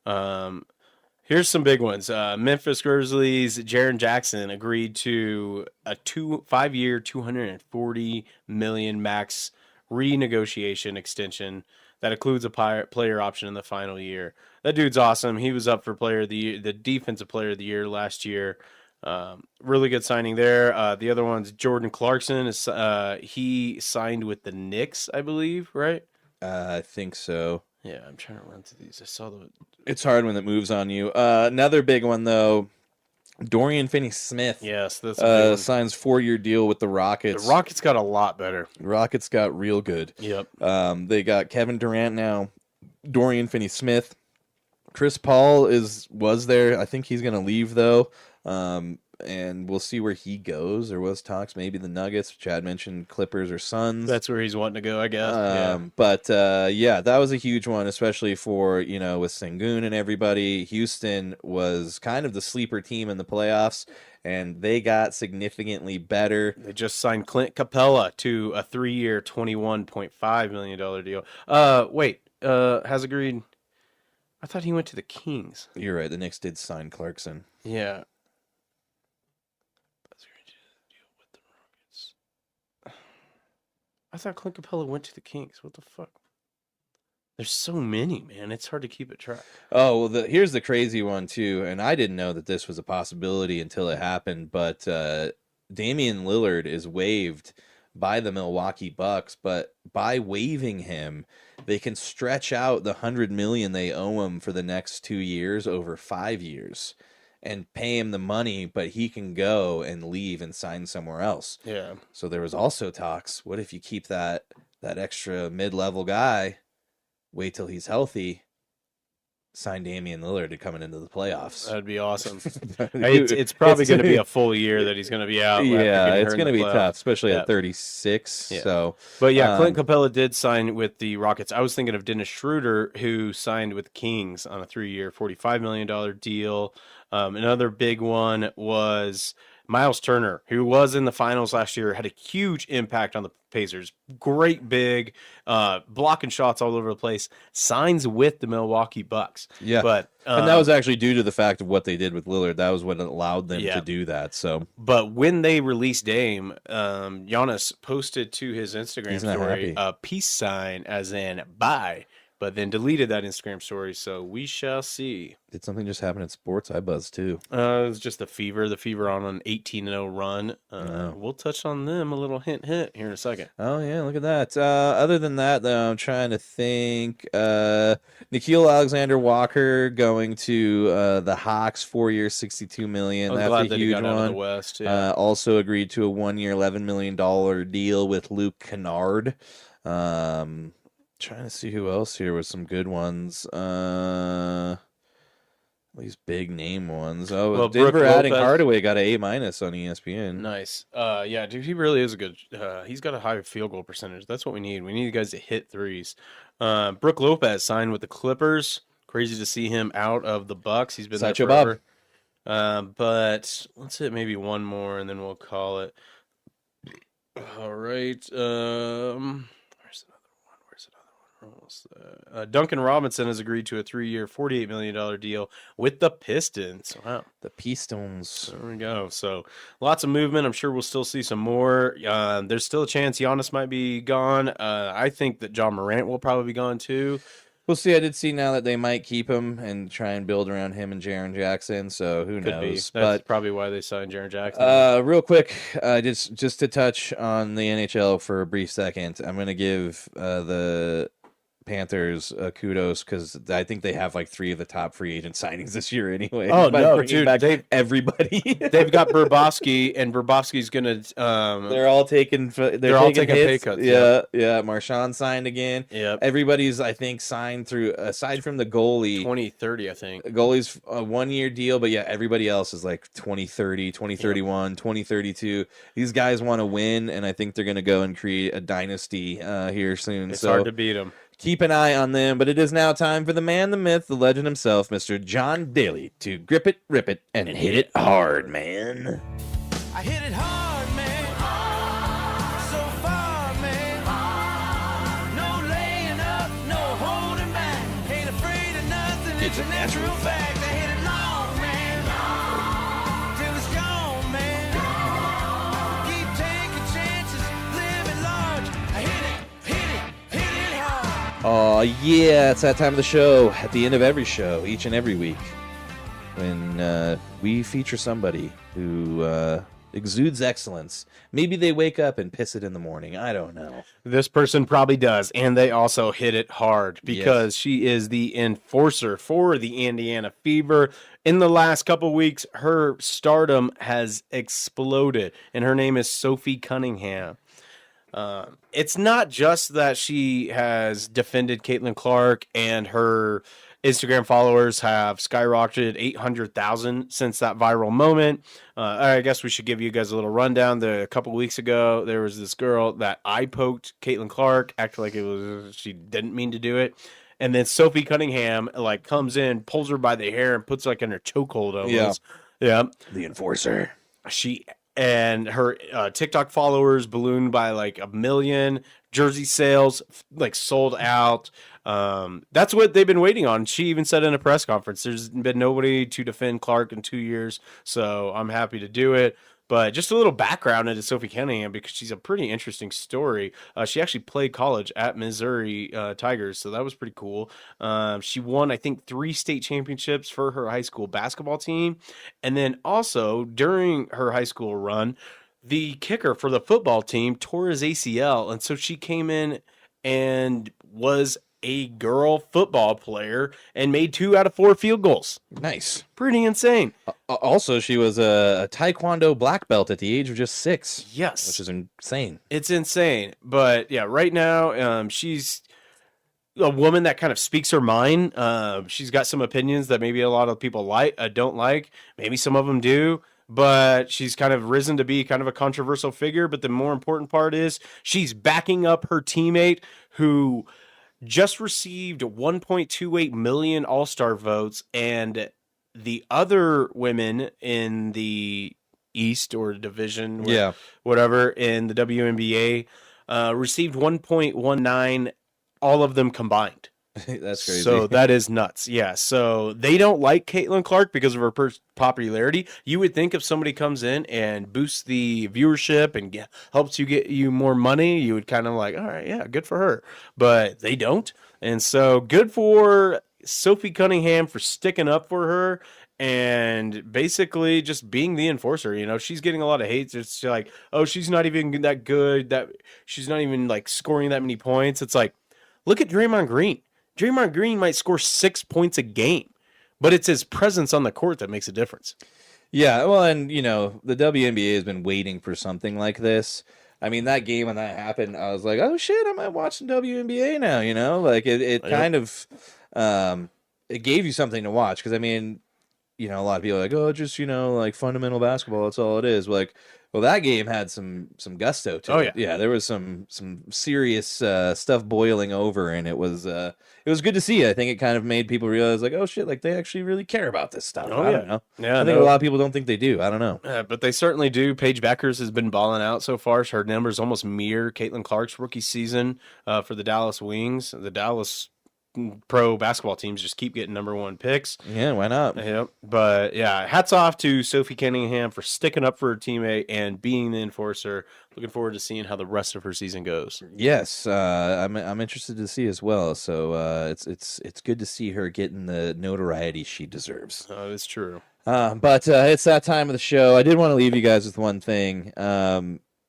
Here's some big ones. Memphis Grizzlies, Jaren Jackson agreed to a 5-year, $240 million max renegotiation extension that includes a player option in the final year. That dude's awesome. He was up for player of the year, the defensive player of the year last year. Really good signing there. The other one's Jordan Clarkson. He signed with the Knicks, I believe, right? I think so. Yeah, I'm trying to run through these. I saw the. It's hard when it moves on you. Another big one though. Dorian Finney-Smith. Yes, that's a big one. Signs 4-year deal with the Rockets. The Rockets got a lot better. Rockets got real good. Yep. They got Kevin Durant now. Dorian Finney-Smith. Chris Paul was there. I think he's going to leave though. And we'll see where he goes. There was talks, maybe the Nuggets. Chad mentioned Clippers or Suns. That's where he's wanting to go, I guess. But that was a huge one, especially for, with Sengun and everybody. Houston was kind of the sleeper team in the playoffs, and they got significantly better. They just signed Clint Capella to a 3-year, $21.5 million deal. Has agreed. I thought he went to the Kings. You're right. The Knicks did sign Clarkson. Yeah. I thought Clint Capella went to the Kings. What the fuck? There's so many, man. It's hard to keep it track. Oh, well, here's the crazy one, too. And I didn't know that this was a possibility until it happened. But Damian Lillard is waived by the Milwaukee Bucks. But by waiving him, they can stretch out the $100 million they owe him for the next 2 years over 5 years and pay him the money, but he can go and leave and sign somewhere else. Yeah. So there was also talks. What if you keep that extra mid-level guy, wait till he's healthy, sign Damian Lillard to coming into the playoffs? That'd be awesome. It's probably going to be a full year that he's going to be out. Yeah, it's going to be tough, especially at 36. Yeah. So, but yeah, Clint Capella did sign with the Rockets. I was thinking of Dennis Schroeder, who signed with the Kings on a 3-year, $45 million deal. Another big one was Miles Turner, who was in the finals last year, had a huge impact on the Pacers. Great big, blocking shots all over the place. Signs with the Milwaukee Bucks. Yeah, but and that was actually due to the fact of what they did with Lillard. That was what allowed them to do that. So, but when they released Dame, Giannis posted to his Instagram story a peace sign, as in bye. But then deleted that Instagram story, so we shall see. Did something just happen at Sports iBuzz too? It was just the Fever on an 18-0 run. We'll touch on them a little hint here in a second. Oh yeah, look at that. Other than that, though, I'm trying to think. Nickeil Alexander-Walker going to the Hawks, 4 years, $62 million. I'm That's glad a that he huge got one. out of the West. Yeah. Also agreed to a 1 year, $11 million deal with Luke Kennard. Trying to see who else here was some good ones. These big name ones. Oh, well, Denver adding Hardaway got an A- on ESPN. Nice. Yeah, dude, he really is a good. He's got a high field goal percentage. That's what we need. We need you guys to hit threes. Brook Lopez signed with the Clippers. Crazy to see him out of the Bucks. He's been there forever. But let's hit maybe one more, and then we'll call it. All right. Duncan Robinson has agreed to a 3-year, $48 million deal with the Pistons. Wow. The Pistons. There we go. So lots of movement. I'm sure we'll still see some more. There's still a chance Giannis might be gone. I think that John Morant will probably be gone too. We'll see. I did see now that they might keep him and try and build around him and Jaren Jackson. So who knows? That's probably why they signed Jaren Jackson. Real quick, just to touch on the NHL for a brief second, I'm going to give the Panthers kudos because I think they have like 3 of the top free agent signings this year anyway. Oh no, dude! Everybody. They've got Bobrovsky, and Bobrovsky's gonna. They're all taking. They're all taking pay cuts. Yeah. Marchand signed again. Yeah. Everybody's I think signed through aside from the goalie. 2030, I think. Goalie's a 1 year deal, but yeah, everybody else is like 2030, 2031, 2032. These guys want to win, and I think they're gonna go and create a dynasty here soon. It's hard to beat them. Keep an eye on them, but it is now time for the man, the myth, the legend himself, Mr. John Daly, to grip it, rip it, and hit it hard, man. I hit it hard, man. So far, man. No laying up, no holding back. Ain't afraid of nothing. It's a natural fact. I hit it long, man. Till it's gone, man. Keep taking chances, living large. I hit it hard. Oh, yeah, it's that time of the show, at the end of every show, each and every week, when we feature somebody who exudes excellence. Maybe they wake up and piss it in the morning. I don't know. This person probably does, and they also hit it hard because she is the enforcer for the Indiana Fever. In the last couple weeks, her stardom has exploded, and her name is Sophie Cunningham. It's not just that she has defended Caitlin Clark and her Instagram followers have skyrocketed 800,000 since that viral moment. I guess we should give you guys a little rundown. A couple weeks ago, there was this girl that eye poked Caitlin Clark, acted like she didn't mean to do it. And then Sophie Cunningham comes in, pulls her by the hair, and puts in her chokehold almost. Yeah. The enforcer. And her TikTok followers ballooned by 1 million. Jersey sales sold out. That's what they've been waiting on. She even said in a press conference, there's been nobody to defend Clark in 2 years, so I'm happy to do it. But just a little background into Sophie Cunningham, because she's a pretty interesting story. She actually played college at Missouri Tigers, so that was pretty cool. She won, I think, 3 state championships for her high school basketball team. And then also, during her high school run, the kicker for the football team tore his ACL. And so she came in and was a girl football player and made 2 out of 4 field goals. Nice. Pretty insane. Also, she was a Taekwondo black belt at the age of just 6. Yes. Which is insane. It's insane. But yeah, right now, she's a woman that kind of speaks her mind. She's got some opinions that maybe a lot of people don't like. Maybe some of them do. But she's kind of risen to be kind of a controversial figure. But the more important part is she's backing up her teammate who just received 1.28 million All-Star votes, and the other women in the East or division, whatever, in the WNBA received 1.19, all of them combined. That's crazy. So that is nuts. Yeah. So they don't like Caitlin Clark because of her popularity. You would think if somebody comes in and boosts the viewership and helps you get you more money, you would kind of like, all right, yeah, good for her. But they don't. And so good for Sophie Cunningham for sticking up for her and basically just being the enforcer. You know, she's getting a lot of hate. It's like, oh, she's not even that good, that she's not even like scoring that many points. It's like, look at Draymond Green. Draymond Green might score 6 points a game, but it's his presence on the court that makes a difference. Yeah, well, and, you know, the WNBA has been waiting for something like this. I mean, that game when that happened, I was like, oh, shit, I might watch some WNBA now, you know? Like, it kind of, it gave you something to watch. Because, I mean, you know, a lot of people are like, oh, just, you know, like fundamental basketball, that's all it is. Like, well, that game had some gusto to it. Yeah, there was some serious stuff boiling over, and it was good to see. I think it kind of made people realize, like, oh shit, like they actually really care about this stuff. I don't know. Yeah, I think a lot of people don't think they do. I don't know. Yeah, but they certainly do. Paige Beckers has been balling out so far. Her numbers almost mirror Caitlin Clark's rookie season for the Dallas Wings. The Dallas pro basketball teams just keep getting #1 picks. Yeah, why not? Yep. But yeah, hats off to Sophie Cunningham for sticking up for her teammate and being the enforcer. Looking forward to seeing how the rest of her season goes. Yes, I'm interested to see as well. So it's good to see her getting the notoriety she deserves. Oh, it's true. But it's that time of the show. I did want to leave you guys with one thing.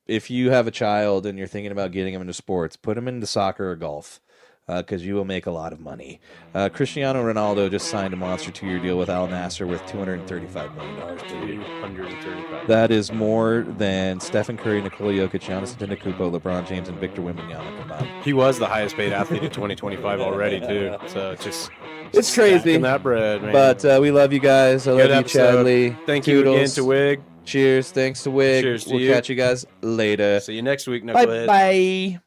If you have a child and you're thinking about getting them into sports, put them into soccer or golf. Because you will make a lot of money. Cristiano Ronaldo just signed a monster 2-year deal with Al Nassr with $235 million per year. 135. That is more than Stephen Curry, Nikola Jokic, Giannis Antetokounmpo, LeBron James, and Victor Wembanyama combined. He was the highest paid athlete in 2025 already, too. So it's crazy. That bread, man. But we love you guys. I love you, Chad Lee. Thank you again to Wigg. Cheers. Thanks to Wigg. Cheers to we'll you. catch you guys later. See you next week, Knucklehead. Bye.